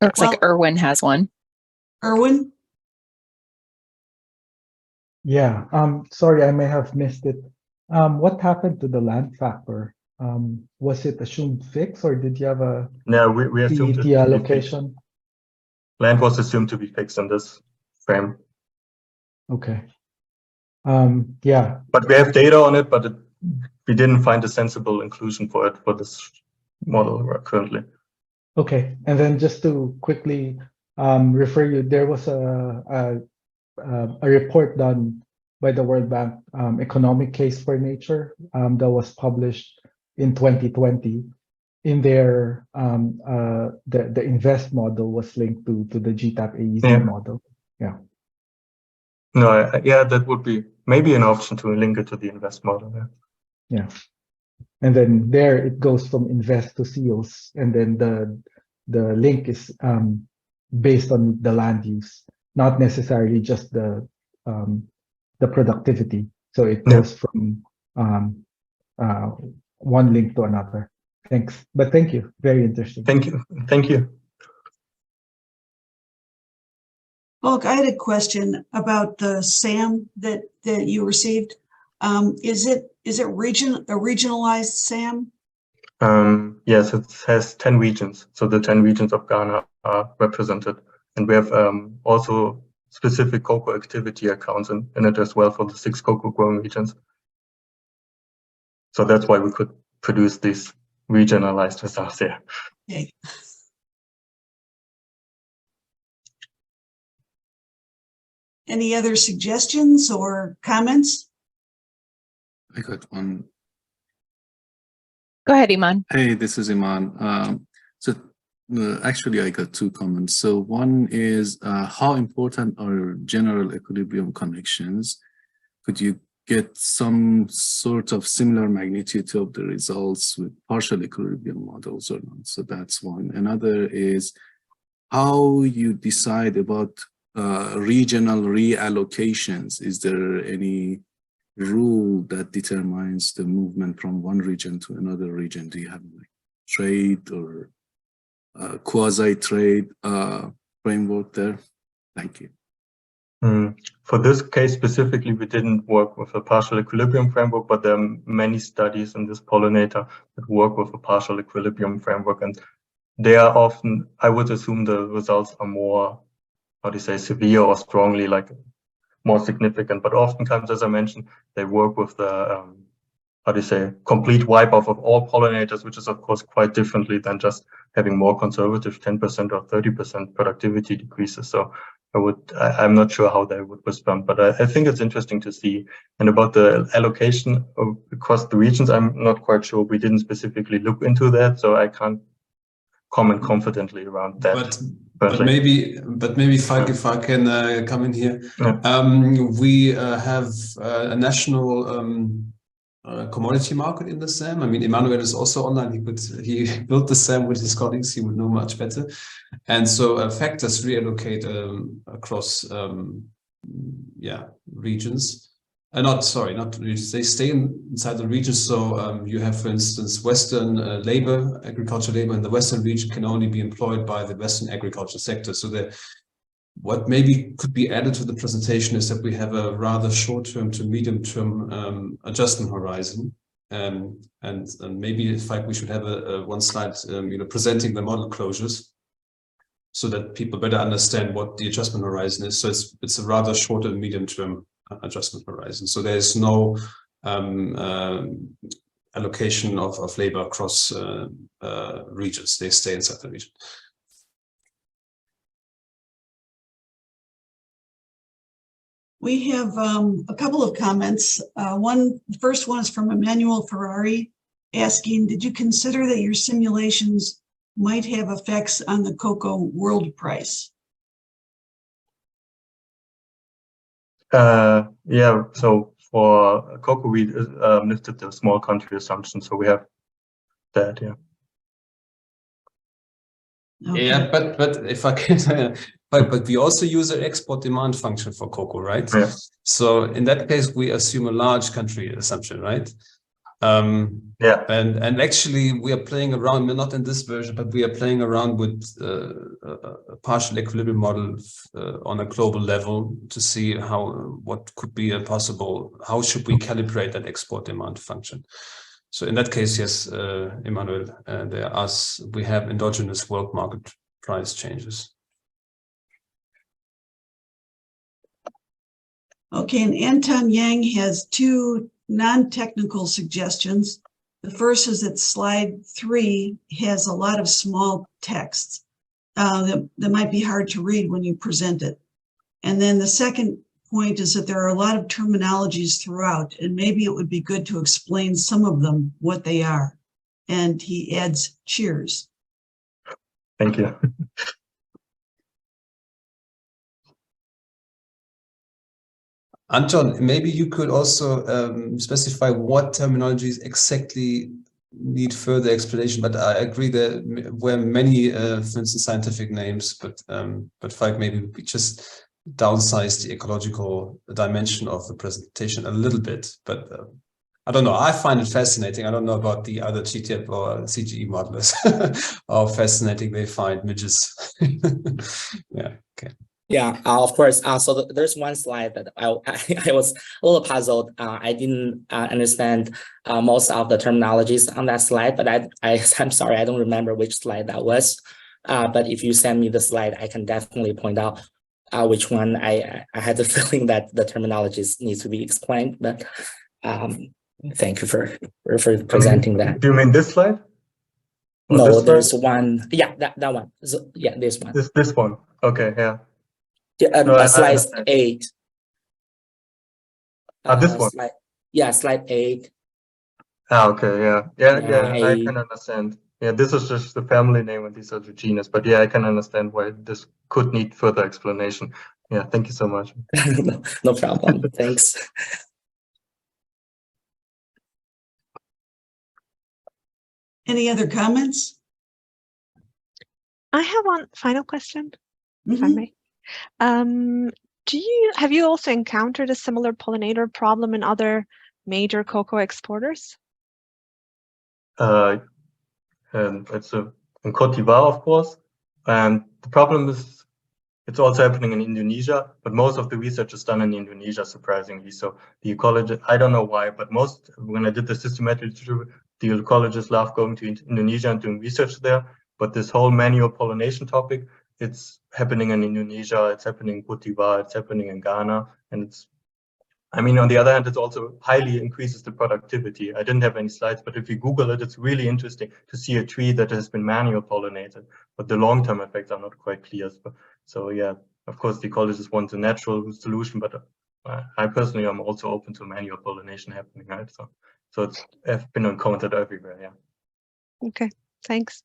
Looks like Well- Erwin has one. Erwin? Yeah, sorry, I may have missed it. What happened to the land factor? Was it assumed fixed or did you have a No, we assumed it PET to be fixed. allocation? Land was assumed to be fixed in this frame. Okay. Yeah, But we have data on it, but we didn't find a sensible inclusion for it for this model currently. okay. And then just to quickly refer you, there was a report done by the World Bank, Economic Case for Nature, that was published in 2020. In there, the invest model was linked to the GTAP AEZ Yeah. model. Yeah. No, yeah, that would be maybe an option to link it to the invest model. Yeah. Yeah. And then there it goes from invest to seals, and then the link is based on the land use, not necessarily just the productivity. So it goes from one link to another. Thanks, but thank you. Very interesting. Thank you. Thank you. Falk, I had a question about the SAM that you received. Is it a regionalized SAM? Yes, it has 10 regions. So the 10 regions of Ghana are represented. And we have also specific cocoa activity accounts in it as well for the 6 cocoa growing regions. So that's why we could produce these regionalized results here. Okay. Any other suggestions or comments? I got one. Go ahead, Iman. Hey, this is Iman. Actually, I got 2 comments. So one is how important are general equilibrium connections? Could you get some sort of similar magnitude of the results with partial equilibrium models or not? So that's one. Another is how you decide about regional reallocations. Is there any rule that determines the movement from one region to another region? Do you have like trade or quasi-trade framework there? Thank you. For this case specifically, we didn't work with a partial equilibrium framework, but there are many studies in this pollinator that work with a partial equilibrium framework, and they are often, I would assume the results are more, how do you say, severe or strongly like more significant, but oftentimes, as I mentioned, they work with the, how do you say, complete wipe off of all pollinators, which is of course quite differently than just having more conservative 10% or 30% productivity decreases. So I'm not sure how they would respond, but I think it's interesting to see. And about the allocation across the regions, I'm not quite sure. We didn't specifically look into that, so I can't comment confidently around that. But maybe Falk, if I can come in here. Yeah. We have a national commodity market in the SAM. I mean, Emmanuel is also online. He built the SAM with his colleagues. He would know much better. And so factors reallocate across regions. Not regions. They stay inside the region. So you have, for instance, Western agricultural labor in the Western region can only be employed by the Western agriculture sector. So what maybe could be added to the presentation is that we have a rather short-term to medium-term adjustment horizon, and maybe in fact we should have a one slide, presenting the model closures, so that people better understand what the adjustment horizon is. So it's a rather short and medium-term adjustment horizon. So there is no allocation of labor across regions. They stay inside the region. We have a couple of comments. The first one is from Emmanuel Ferrari asking, did you consider that your simulations might have effects on the cocoa world price? Yeah, so for cocoa, we lifted the small country assumption, so we have that, yeah. Okay. Yeah, but if I can, but we also use an export demand function for cocoa, right? Yeah. So in that case, we assume a large country assumption, right? Yeah. And actually, we are playing around, not in this version, but we are playing around with a partial equilibrium model on a global level to see what could be a possible, how should we calibrate that export demand function. So in that case, yes, Emmanuel, we have endogenous world market price changes. Okay, and Anton Yang has two non-technical suggestions. The first is that slide 3 has a lot of small texts that might be hard to read when you present it. And then the second point is that there are a lot of terminologies throughout, and maybe it would be good to explain some of them, what they are. And he adds cheers. Thank you. Anton, maybe you could also specify what terminologies exactly need further explanation, but I agree there were many, for instance, scientific names, but Falk, maybe we just downsize the ecological dimension of the presentation a little bit, but I don't know, I find it fascinating. I don't know about the other GTAP or CGE modelers, how fascinating they find midges. Yeah, okay. Yeah, of course. So there's one slide that I was a little puzzled. I didn't understand most of the terminologies on that slide, but I'm sorry, I don't remember which slide that was. But if you send me the slide, I can definitely point out which one. I had the feeling that the terminologies need to be explained, but thank you for presenting that. Do you mean this slide? Or No, this there's slide? one. Yeah, that one. So, yeah, this one. This one. Okay, yeah. Yeah, No, I slide understand. 8. This one. Slide 8. Okay, yeah. Yeah, I 8. can understand. Yeah, this is just the family name and these are the genus, but yeah, I can understand why this could need further explanation. Yeah, thank you so much. No problem. Thanks. Any other comments? I have one final question, if I Mhm. may. Have you also encountered a similar pollinator problem in other major cocoa exporters? It's in Cote d'Ivoire, of course. And the problem is it's also happening in Indonesia, but most of the research is done in Indonesia, surprisingly. So the ecologist, I don't know why, but when I did the systematic literature, the ecologists love going to Indonesia and doing research there. But this whole manual pollination topic, it's happening in Indonesia, it's happening in Cote d'Ivoire, it's happening in Ghana. And I mean, on the other hand, it also highly increases the productivity. I didn't have any slides, but if you Google it, it's really interesting to see a tree that has been manual pollinated, but the long-term effects are not quite clear. So yeah, of course, the ecologists want a natural solution, but I personally am also open to manual pollination happening, right? So it's been encountered everywhere, yeah. Okay, thanks.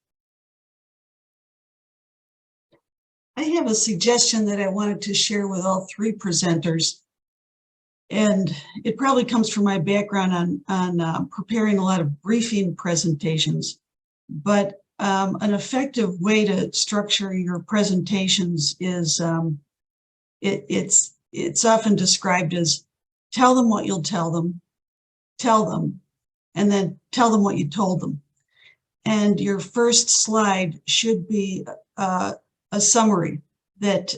I have a suggestion that I wanted to share with all three presenters. And it probably comes from my background on preparing a lot of briefing presentations. But an effective way to structure your presentations is it's often described as tell them what you'll tell them, and then tell them what you told them. And your first slide should be a summary that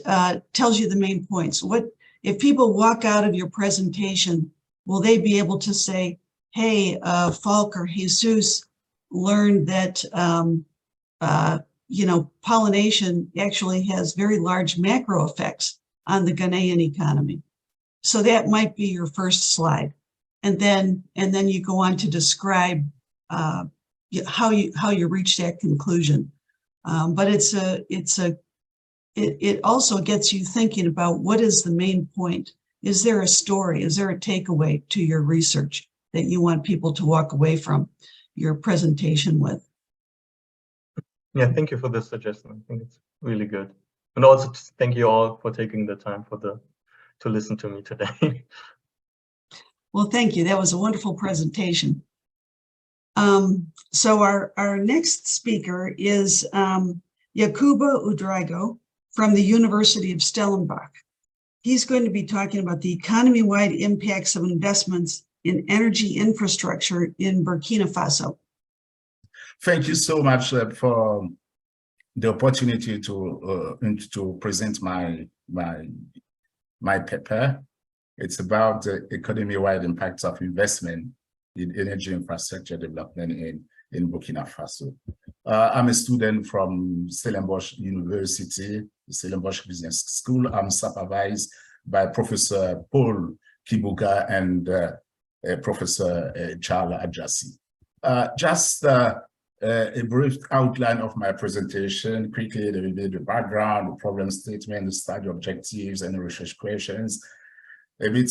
tells you the main points. If people walk out of your presentation, will they be able to say, hey, Falk or Jesus learned that, pollination actually has very large macro effects on the Ghanaian economy. So that might be your first slide. And then you go on to describe how you reach that conclusion. But it also gets you thinking about what is the main point. Is there a story? Is there a takeaway to your research that you want people to walk away from your presentation with? Yeah, thank you for this suggestion. I think it's really good. And also thank you all for taking the time to listen to me today. Well, thank you. That was a wonderful presentation. So our next speaker is Yacouba Ouedraogo from the University of Stellenbosch. He's going to be talking about the economy-wide impacts of investments in energy infrastructure in Burkina Faso. Thank you so much for the opportunity to present my paper. It's about the economy-wide impacts of investment in energy infrastructure development in Burkina Faso. I'm a student from Stellenbosch University, the Stellenbosch Business School. I'm supervised by Professor Paul Kibuga and Professor Charles Adjassi. Just a brief outline of my presentation, quickly the background, the problem statement, the study objectives, and the research questions. A bit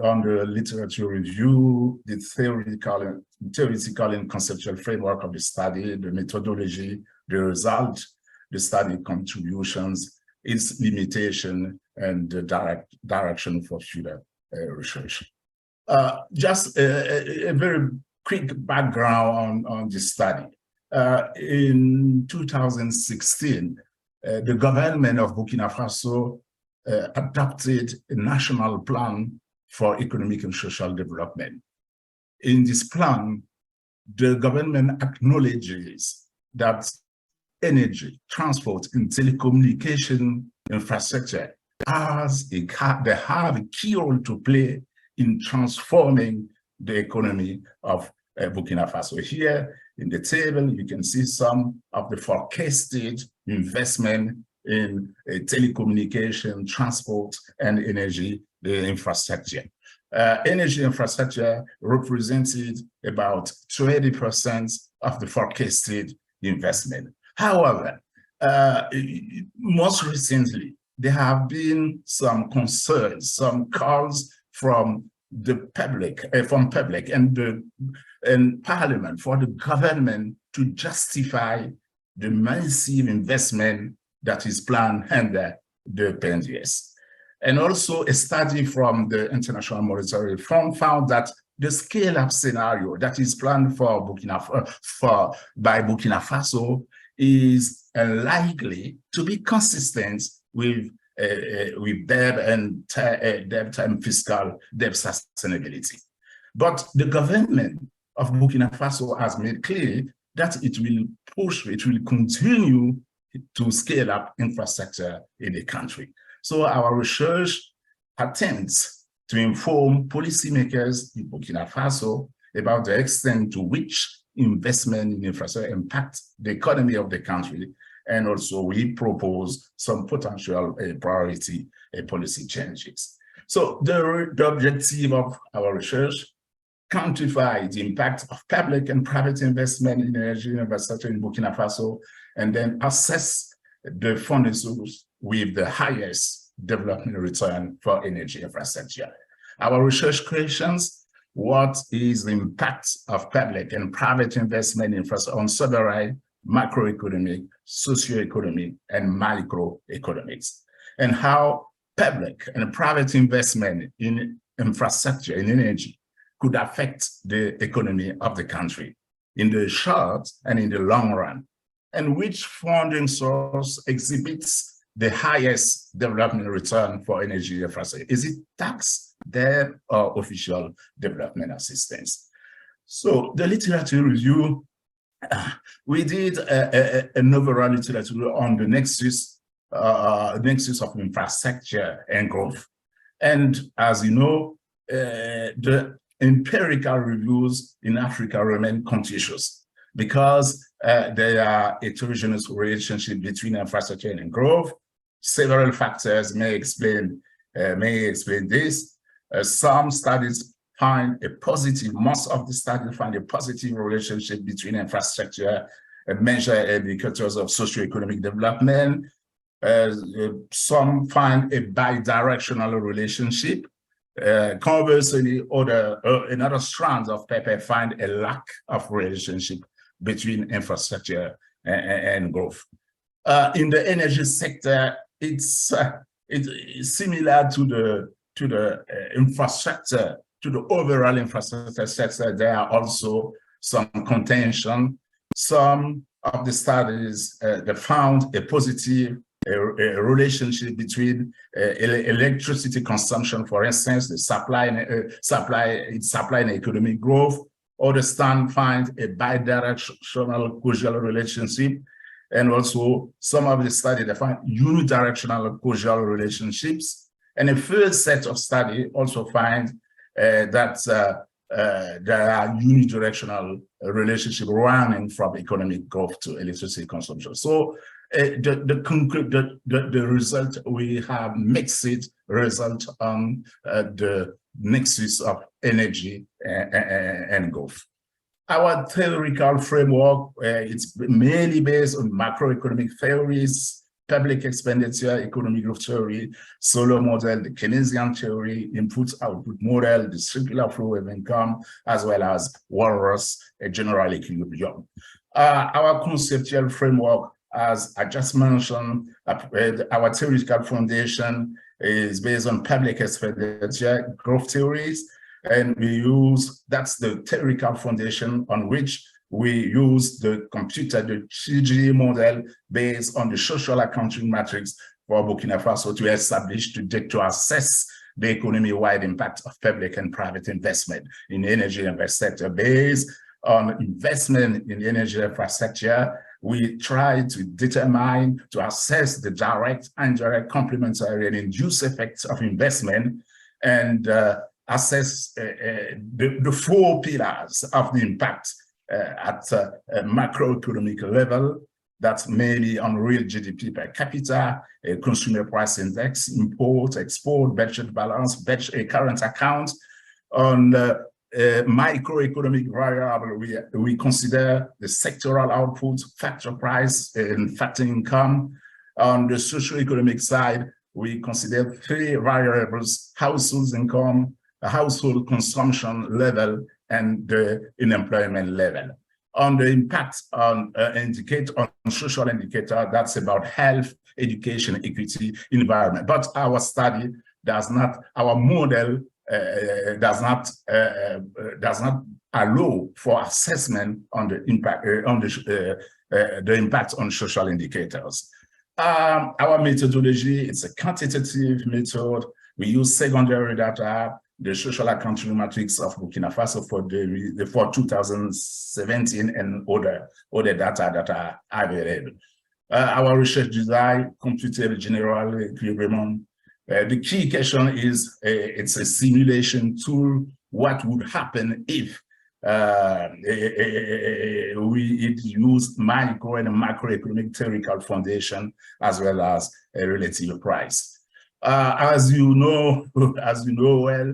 on the literature review, the theoretical and conceptual framework of the study, the methodology, the result, the study contributions, its limitation, and the direction for future research. Just a very quick background on the study. In 2016, the government of Burkina Faso adopted a national plan for economic and social development. In this plan, the government acknowledges that energy, transport, and telecommunication infrastructure they have a key role to play in transforming the economy of Burkina Faso. Here in the table, you can see some of the forecasted investment in telecommunication, transport, and energy infrastructure. Energy infrastructure represented about 20% of the forecasted investment. However, most recently, there have been some concerns, some calls from the public, and Parliament for the government to justify the massive investment that is planned under the PNDS. And also a study from the International Monetary Fund found that the scale-up scenario that is planned for by Burkina Faso is likely to be consistent with debt and fiscal debt sustainability. But the government of Burkina Faso has made clear that it will continue to scale up infrastructure in the country. So our research attempts to inform policymakers in Burkina Faso about the extent to which investment in infrastructure impacts the economy of the country. And also we propose some potential priority policy changes. So the objective of our research: quantify the impact of public and private investment in energy infrastructure in Burkina Faso, and then assess the funding source with the highest development return for energy infrastructure. Our research questions: what is the impact of public and private investment in infrastructure on several macroeconomic, socioeconomic, and microeconomics, and how public and private investment in infrastructure and energy could affect the economy of the country in the short and in the long run, and which funding source exhibits the highest development return for energy infrastructure. Is it tax, debt, or official development assistance? So the literature review, we did an overall literature on the nexus of infrastructure and growth. And as you know, the empirical reviews in Africa remain contentious because there are heterogeneous relationship between infrastructure and growth. Several factors may explain this. Some studies find a positive, most of the studies find a positive relationship between infrastructure and measure indicators of socioeconomic development. Some find a bidirectional relationship. Conversely, another strands of paper find a lack of relationship between infrastructure and growth. In the energy sector, it's similar to the infrastructure, to the overall infrastructure sector. There are also some contention. Some of the studies they found a positive a relationship between electricity consumption, for instance, the supply and economic growth. Others find a bidirectional causal relationship. And also some of the studies that find unidirectional causal relationships. And a third set of study also find that there are unidirectional relationships running from economic growth to electricity consumption. So the result, we have mixed result on the nexus of energy and growth. Our theoretical framework, it's mainly based on macroeconomic theories, public expenditure, economic growth theory, Solow model, the Keynesian theory, input-output model, the circular flow of income, as well as Walras, a general equilibrium. Our conceptual framework, as I just mentioned, our theoretical foundation is based on public expenditure growth theories, and we use, that's the theoretical foundation on which we use the GTAP model based on the social accounting matrix for Burkina Faso to establish, to assess the economy-wide impact of public and private investment in energy infrastructure. Based on investment in energy infrastructure, we try to determine, to assess the direct, indirect, complementary, and induced effects of investment, and assess the four pillars of the impact at a macroeconomic level. That's mainly on real GDP per capita, a consumer price index, import, export, budget balance, current account. On microeconomic variable, we consider the sectoral output, factor price, and factor income. On the socioeconomic side, we consider three variables: household income, household consumption level, and the unemployment level. On the impact on social indicator, that's about health, education, equity, environment. But our study does not, our model does not allow for assessment on the impact the impact on social indicators. Our methodology, it's a quantitative method. We use secondary data, the social accounting matrix of Burkina Faso for 2017 and other data that are available. Our research design, computed general equilibrium. The key question is, it's a simulation tool. What would happen if we used micro and macroeconomic theoretical foundation as well as a relative price? As you know well,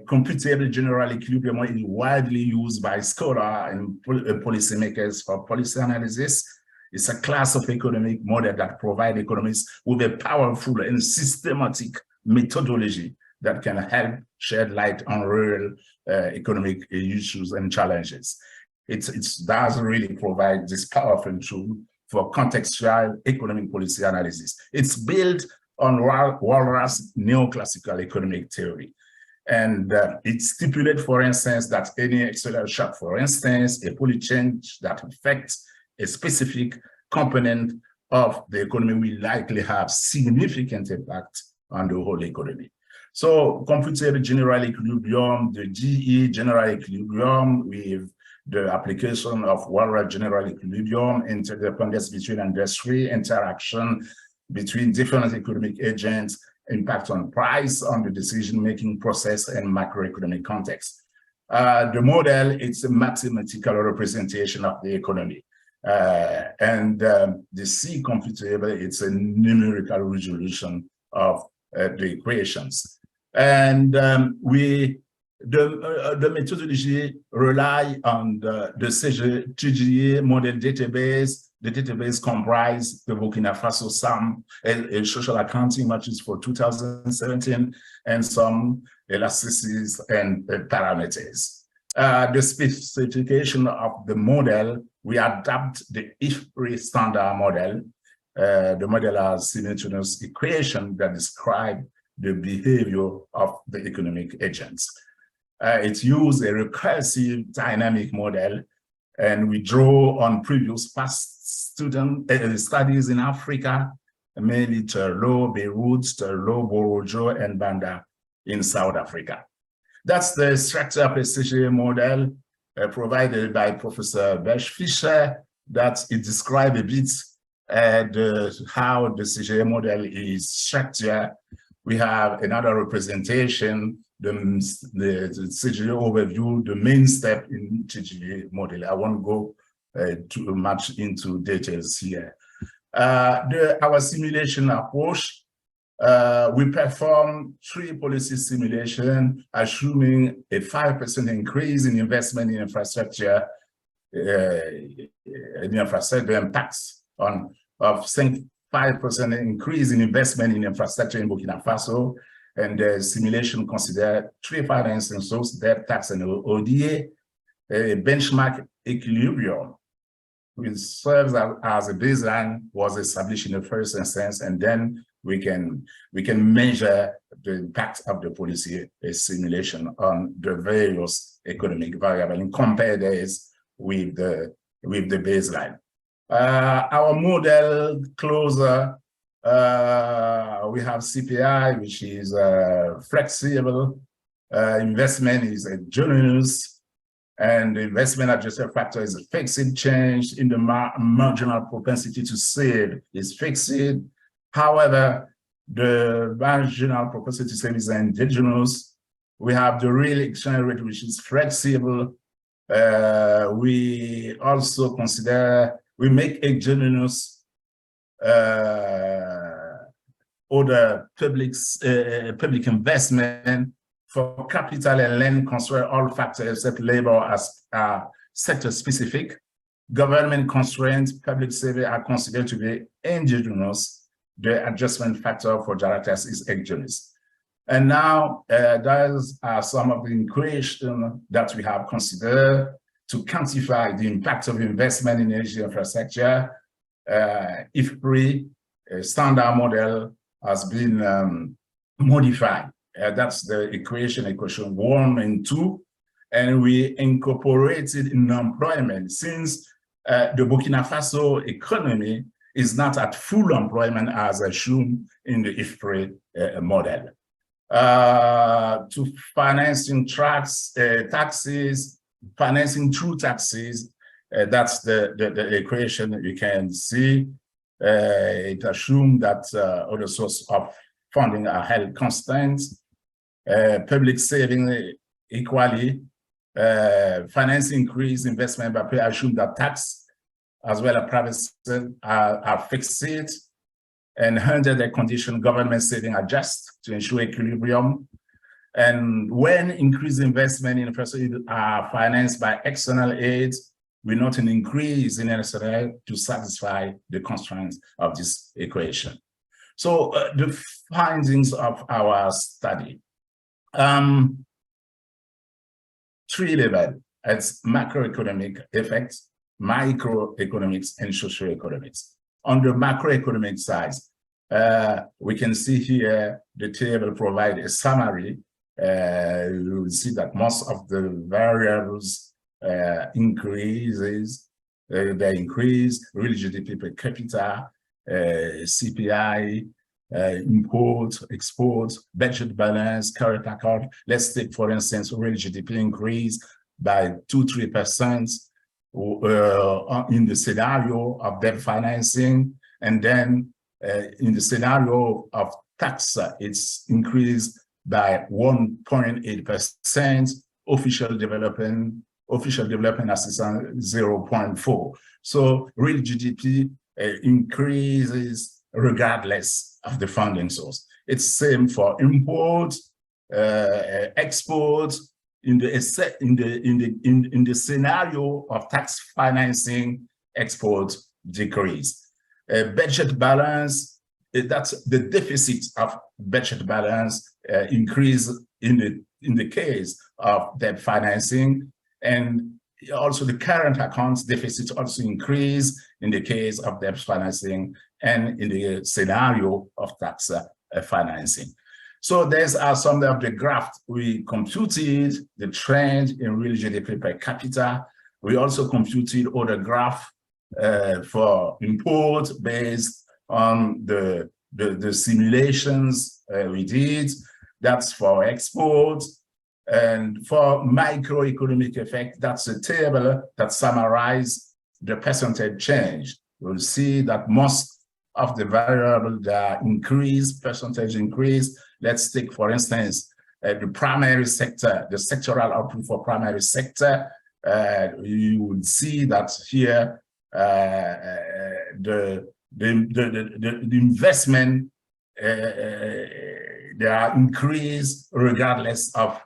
computed general equilibrium is widely used by scholars and policymakers for policy analysis. It's a class of economic model that provides economists with a powerful and systematic methodology that can help shed light on real economic issues and challenges. It does really provide this powerful tool for contextual economic policy analysis. It's built on Walras' neoclassical economic theory. And it stipulates, for instance, that any external shock, for instance, a policy change that affects a specific component of the economy will likely have significant impact on the whole economy. So computed general equilibrium, the GE general equilibrium with the application of Walras general equilibrium, interdependence between industry, interaction between different economic agents, impact on price, on the decision-making process, and macroeconomic context. The model, it's a mathematical representation of the economy. The C computable, it's a numerical resolution of the equations. And the methodology rely on the GGA model database. The database comprises the Burkina Faso SAM, a social accounting matrix for 2017, and some elasticities and parameters. The specification of the model, we adapt the IFPRI standard model. The model has simultaneous equation that describe the behavior of the economic agents. It uses a recursive dynamic model, and we draw on previous past student studies in Africa, mainly Terlo, Beirut, Terlo, Borojo, and Banda in South Africa. That's the structure of a CGA model provided by Professor Besh Fisher, that it describes a bit how the CGA model is structured. We have another representation, the CGA overview, the main step in CGA model. I won't go too much into details here. Our simulation approach, we perform 3 policy simulations, assuming a 5% increase in investment in infrastructure, impacts of 5% increase in investment in infrastructure in Burkina Faso, and the simulation considered 3 financing sources, debt, tax, and ODA, a benchmark equilibrium, which serves as a baseline, was established in the first instance, and then we can measure the impact of the policy simulation on the various economic variables and compare this with the baseline. Our model closer, we have CPI, which is flexible, investment is generous, and the investment adjusted factor is a fixed change in the marginal propensity to save is fixed. However, the marginal propensity to save is endogenous. We have the real exchange rate, which is flexible. We also consider, we make exogenous other public investment for capital and land, consider all factors except labor as sector specific. Government constraints, public savings are considered to be endogenous. The adjustment factor for directors is exogenous. And now those are some of the equations that we have considered to quantify the impact of investment in energy infrastructure. IFPRI standard model has been modified. That's the equation 1 and 2. And we incorporated in employment, since the Burkina Faso economy is not at full employment as assumed in the IFPRI model. To financing taxes, financing through taxes, that's the equation you can see. It assumes that other sources of funding are held constant, public saving equally, financing increase, investment, but we assume that tax as well as private are fixed, and under the condition government saving adjust to ensure equilibrium. And when increased investment in infrastructure are financed by external aid, we note an increase in NSRL to satisfy the constraints of this equation. So the findings of our study. 3 levels, it's macroeconomic effects, microeconomics, and socioeconomics. On the macroeconomic side, we can see here the table provides a summary. You will see that most of the variables increases. They increase real GDP per capita, CPI, import, export, budget balance, current account. Let's take, for instance, real GDP increase by 2–3% in the scenario of debt financing, and then in the scenario of tax, it's increased by 1.8%, official development assistance 0.4. So real GDP increases regardless of the funding source. It's same for import, export. In the scenario of tax financing, export decrease. Budget balance, that's the deficit of budget balance increase in the case of debt financing, and also the current accounts deficit also increase in the case of debt financing and in the scenario of tax financing. So these are some of the graphs we computed, the trend in real GDP per capita. We also computed other graph for import based on the simulations we did. That's for export. And for microeconomic effect, that's a table that summarizes the percentage change. You'll see that most of the variables that increase, percentage increase. Let's take, for instance, the primary sector, the sectoral output for primary sector. You would see that here the investment they are increased regardless of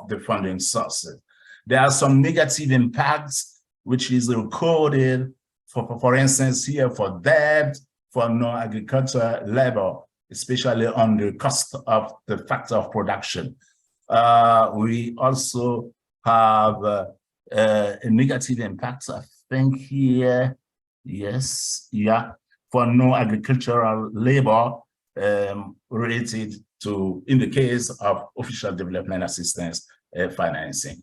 the funding sources. There are some negative impacts which is recorded for instance here for debt, for non-agricultural labor, especially on the cost of the factor of production. We also have a negative impact, I think here, yes, yeah, for non-agricultural labor related to, in the case of official development assistance financing.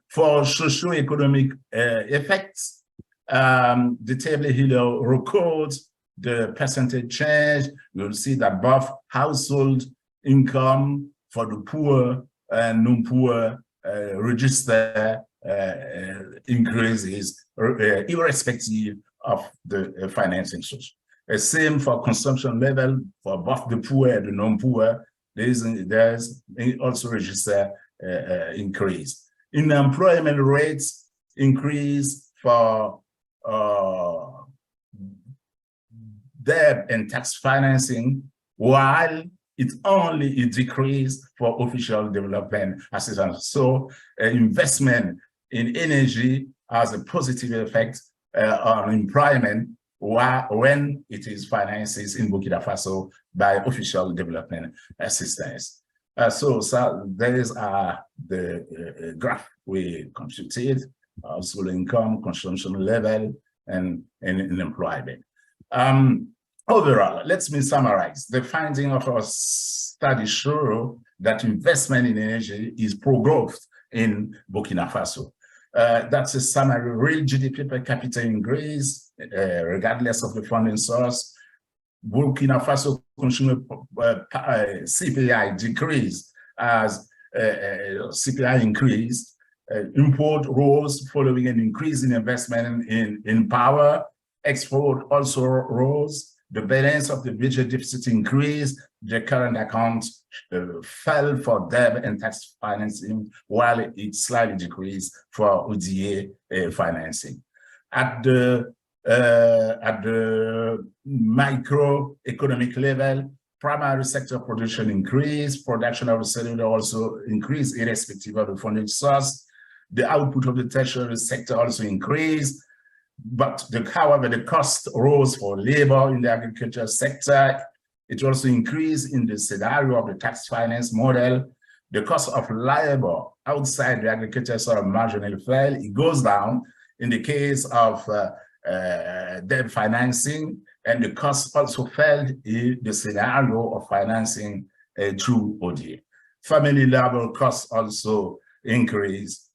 For socio-economic effects, the table here records the percentage change. You'll see that both household income for the poor and non-poor register increases irrespective of the financing source. Same for consumption level for both the poor and the non-poor. There's also register increase. Unemployment rates increase for debt and tax financing, while it decreased for official development assistance. So investment in energy has a positive effect on employment when it is financed in Burkina Faso by official development assistance. So there is the graph we computed, household income, consumption level, and employment. Overall, let me summarize. The finding of our study show that investment in energy is pro-growth in Burkina Faso. That's a summary. Real GDP per capita increase, regardless of the funding source. Burkina Faso consumer CPI decreased as CPI increased. Import rose following an increase in investment in power. Export also rose. The balance of the budget deficit increased. The current account fell for debt and tax financing, while it slightly decreased for ODA financing. At the microeconomic level, primary sector production increased. Production of cellular also increased irrespective of the funding source. The output of the tertiary sector also increased. But however, the cost rose for labor in the agriculture sector. It also increased in the scenario of the tax finance model. The cost of labor outside the agriculture sort of marginally fell. It goes down in the case of debt financing, and the cost also fell in the scenario of financing through ODA. Family level costs also increased,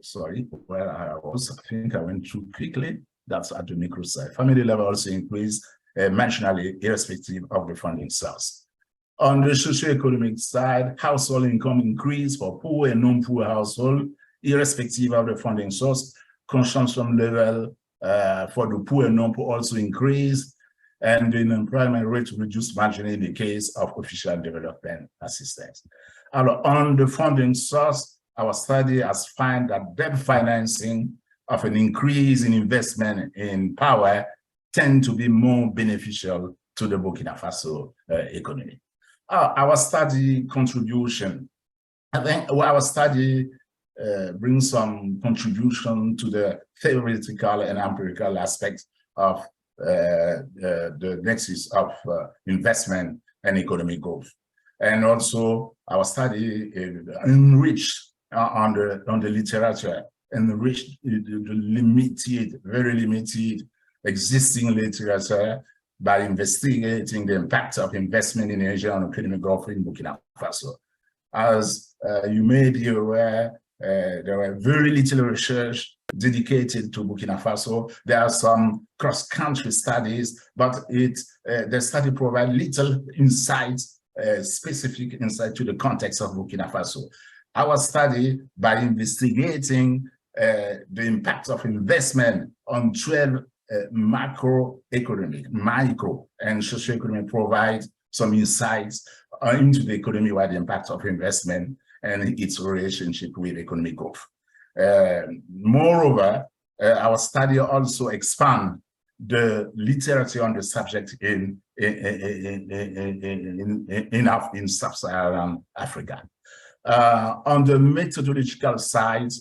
sorry, where I was, I think I went too quickly. That's at the micro side. Family level also increased marginally, irrespective of the funding source. On the socioeconomic side, household income increased for poor and non-poor household, irrespective of the funding source. Consumption level for the poor and non-poor also increased, and the unemployment rate reduced marginally in the case of official development assistance. On the funding source, our study has found that debt financing of an increase in investment in power tend to be more beneficial to the Burkina Faso economy. Our study contribution, I think our study brings some contribution to the theoretical and empirical aspects of the nexus of investment and economic growth. And also our study enriched on the literature, enriched the limited, very limited existing literature by investigating the impact of investment in Asia on economic growth in Burkina Faso. As you may be aware, There were very little research dedicated to Burkina Faso. There are some cross-country studies, but the study provides little insights, specific insight to the context of Burkina Faso. Our study, by investigating the impact of investment on 12 macroeconomic, micro, and socioeconomic, provides some insights into the economy-wide impact of investment and its relationship with economic growth. Moreover, our study also expands the literature on the subject in sub-Saharan Africa. On the methodological side,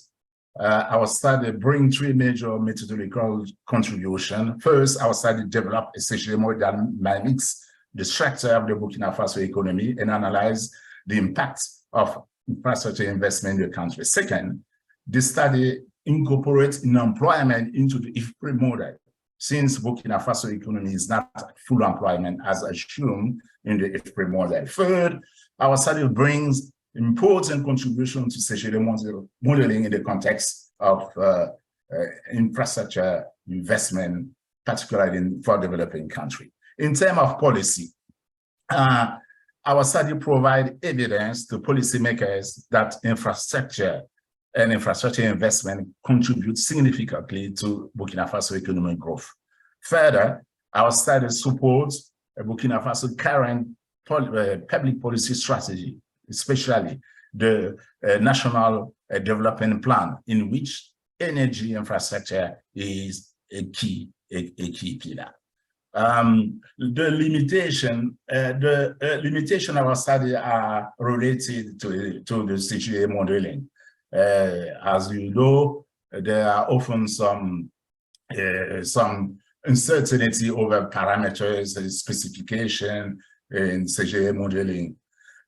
our study brings three major methodological contributions. First, our study developed essentially more dynamics, the structure of the Burkina Faso economy, and analyze the impact of infrastructure investment in the country. Second, this study incorporates employment into the IFPRI model, since Burkina Faso economy is not full employment as assumed in the IFPRI model. Third, our study brings important contribution to CGD modeling in the context of infrastructure investment, particularly for developing countries. In terms of policy, our study provides evidence to policymakers that infrastructure and infrastructure investment contribute significantly to Burkina Faso economic growth. Further, our study supports Burkina Faso current public policy strategy, especially the National Development Plan, in which energy infrastructure is a key pillar. The limitation of our study are related to the CGA modeling. As you know, there are often some uncertainty over parameters and specification in CGA modeling.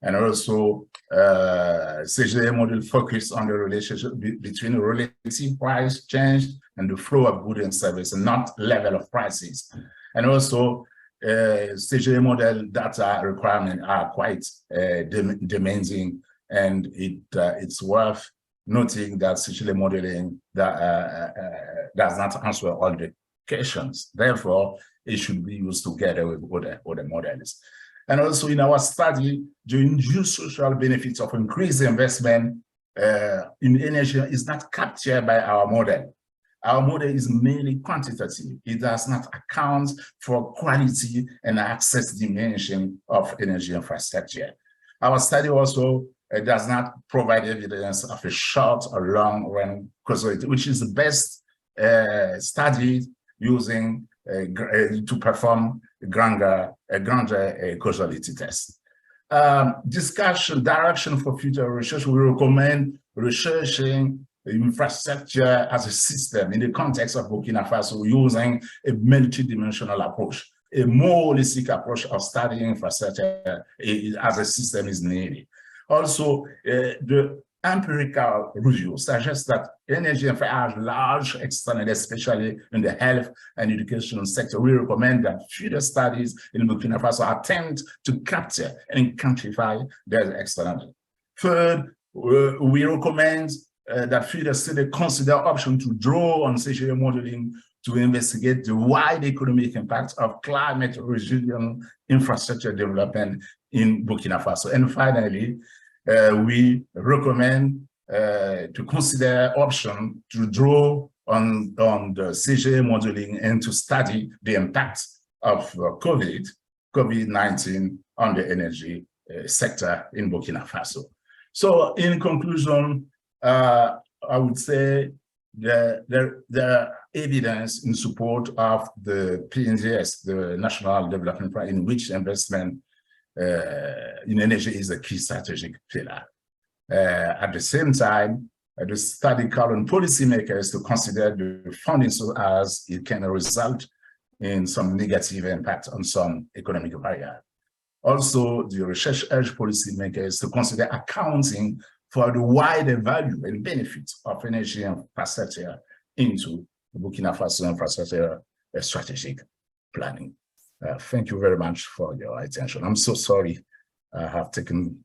And also, CGA model focus on the relationship between the relative price change and the flow of goods and services, and not level of prices. And also, CGA model data requirements are quite demanding, and it's worth noting that CGA modeling does not answer all the questions. Therefore, it should be used together with other models. And also in our study, the induced social benefits of increased investment in energy is not captured by our model. Our model is mainly quantitative. It does not account for quality and access dimension of energy infrastructure. Our study also does not provide evidence of a short or long run causality, which is the best study using to perform Granger causality test. Discussion direction for future research. We recommend researching infrastructure as a system in the context of Burkina Faso using a multidimensional approach. A more holistic approach of studying infrastructure as a system is needed. Also, the empirical review suggests that energy infrastructure has large external, especially in the health and education sector. We recommend that further studies in Burkina Faso attempt to capture and quantify their external. Third, we recommend that further study consider option to draw on CGA modeling to investigate the wide economic impact of climate resilient infrastructure development in Burkina Faso. And finally, we recommend to consider option to draw on the CGA modeling and to study the impact of COVID-19 on the energy sector in Burkina Faso. So in conclusion, I would say the evidence in support of the PNGS, the National Development Plan, in which investment in energy is a key strategic pillar. At the same time, the study called on policymakers to consider the funding so as it can result in some negative impact on some economic barrier. Also, the research urged policymakers to consider accounting for the wider value and benefits of energy infrastructure into Burkina Faso infrastructure strategic planning. Thank you very much for your attention. I'm so sorry I have taken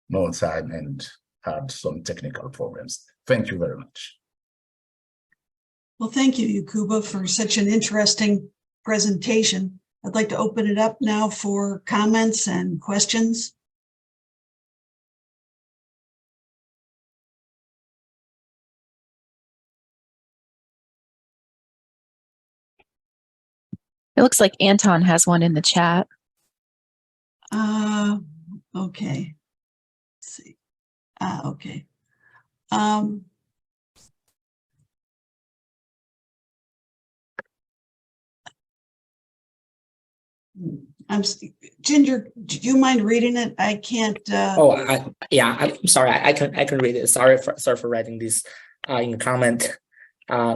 more time and had some technical problems. Thank you very much. Well, thank you, Yacouba, for such an interesting presentation. I'd like to open it up now for comments and questions. It looks like Anton has one in the chat. Okay. Let's see. Okay. Ginger, do you mind reading it? I can't. I'm sorry. I can read it. Sorry for writing this in the comment.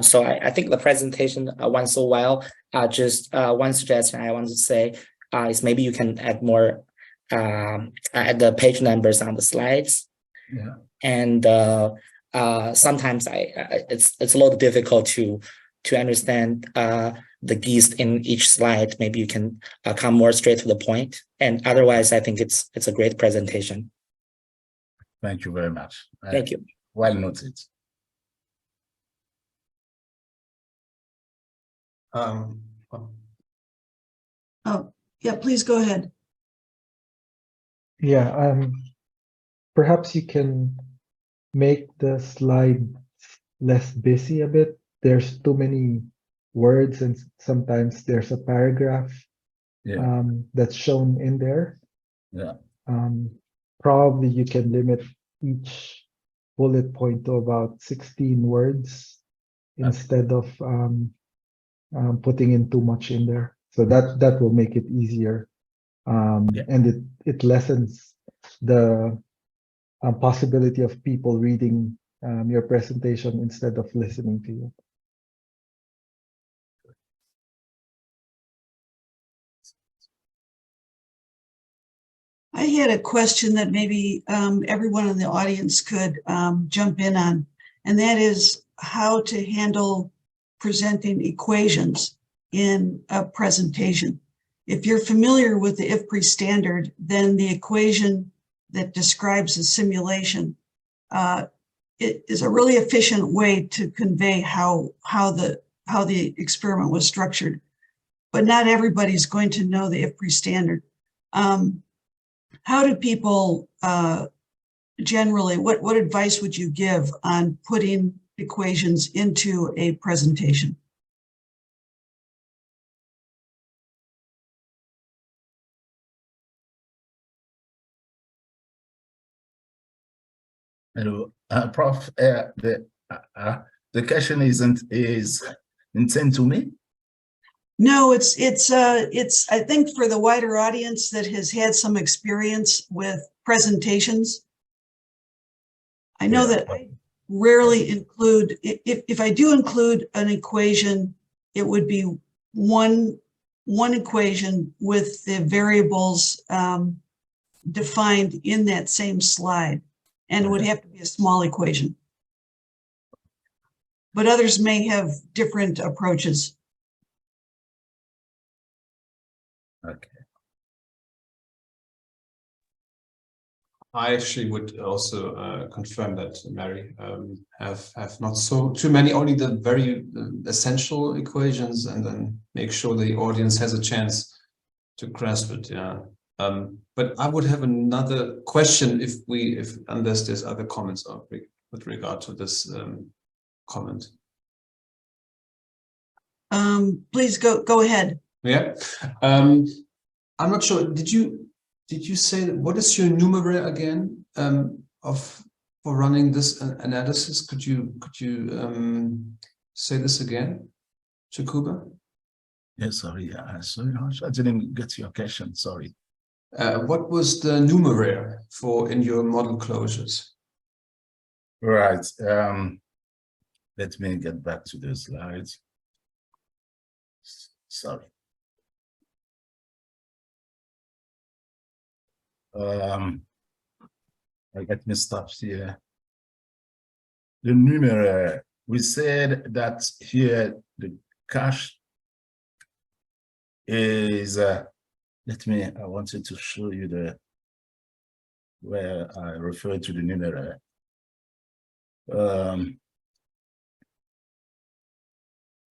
So I think the presentation went so well. Just one suggestion I want to say is maybe you can add more add the page numbers on the slides. Yeah. And sometimes it's a little difficult to understand the gist in each slide. Maybe you can come more straight to the point. And otherwise, I think it's a great presentation. Thank you very much. Thank you. Well noted. Oh, yeah, please go ahead. Yeah, perhaps you can make the slide less busy a bit. There's too many words and sometimes there's a paragraph that's shown in there. Yeah. Probably you can limit each bullet point to about 16 words instead of putting in too much in there. So that will make it easier. And it lessens the possibility of people reading your presentation instead of listening to you. I had a question that maybe everyone in the audience could jump in on, and that is how to handle presenting equations in a presentation. If you're familiar with the IFPRI standard, then the equation that describes the simulation it is a really efficient way to convey how the experiment was structured. But not everybody's going to know the IFPRI standard. How do people generally, what advice would you give on putting equations into a presentation? Hello, Prof. The question is intended to me? No, it's I think for the wider audience that has had some experience with presentations. I know that I rarely include, if I do include an equation, it would be one equation with the variables defined in that same slide. And it would have to be a small equation. But others may have different approaches. Okay. I actually would also confirm that, Mary, have not too many, only the very essential equations, and then make sure the audience has a chance to grasp it. Yeah. But I would have another question unless there's other comments with regard to this comment. Please go ahead. Yeah. I'm not sure. Did you say that, what is your numerator again for running this analysis? Could you say this again, Yacouba? Yes, sorry. Sorry, I didn't get your question. Sorry. What was the numerator in your model closures? Right. Let me get back to the slides. Sorry. Let me stop here. The numerator, we said that here the cash is I wanted to show you where I refer to the numerator.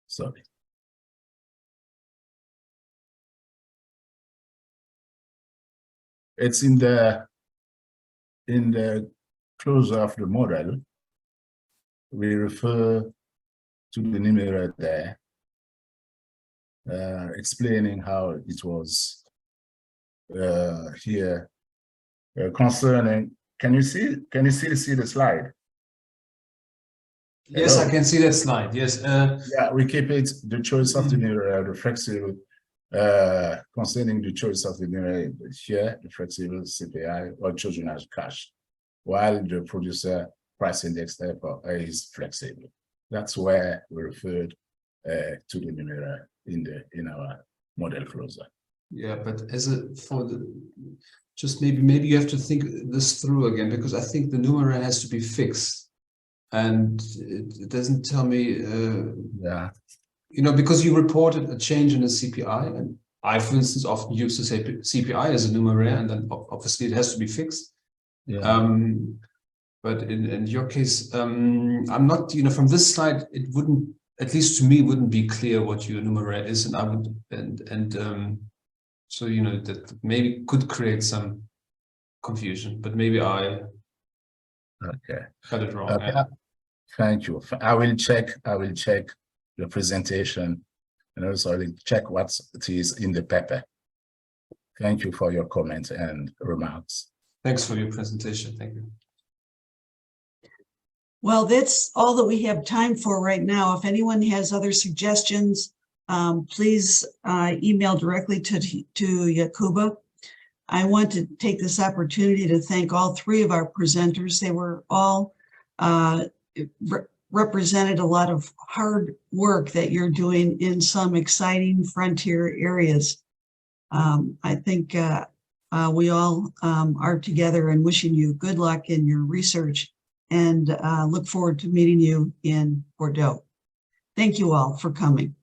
Sorry. It's in the close of the model. We refer to the numerator there, explaining how it was here concerning. Can you still see the slide? Yes, Hello? I can see that slide. Yes. Yeah, we keep it the choice of the numerator, the flexible concerning the choice of the numerator here, the flexible CPI or chosen as cash, while the producer price index therefore is flexible. That's where we referred to the numerator in our model closer. Yeah, but just maybe you have to think this through again, because I think the numerator has to be fixed, and it doesn't tell me. Yeah. You know, because you reported a change in the CPI, and I, for instance, often use the CPI as a numerator, and then obviously it has to be fixed. Yeah. But in your case, I'm not, you know, from this slide, it wouldn't, at least to me, wouldn't be clear what your numerator is, and I would, so, you know, that maybe could create some confusion, but maybe I got it wrong. Yeah. Thank you. I will check the presentation, and also I will check what it is in the paper. Thank you for your comments and remarks. Thanks for your presentation. Thank you. Well, that's all that we have time for right now. If anyone has other suggestions, please email directly to Yacouba. I want to take this opportunity to thank all three of our presenters. They were all represented a lot of hard work that you're doing in some exciting frontier areas. I think we all are together and wishing you good luck in your research, and look forward to meeting you in Bordeaux. Thank you all for coming.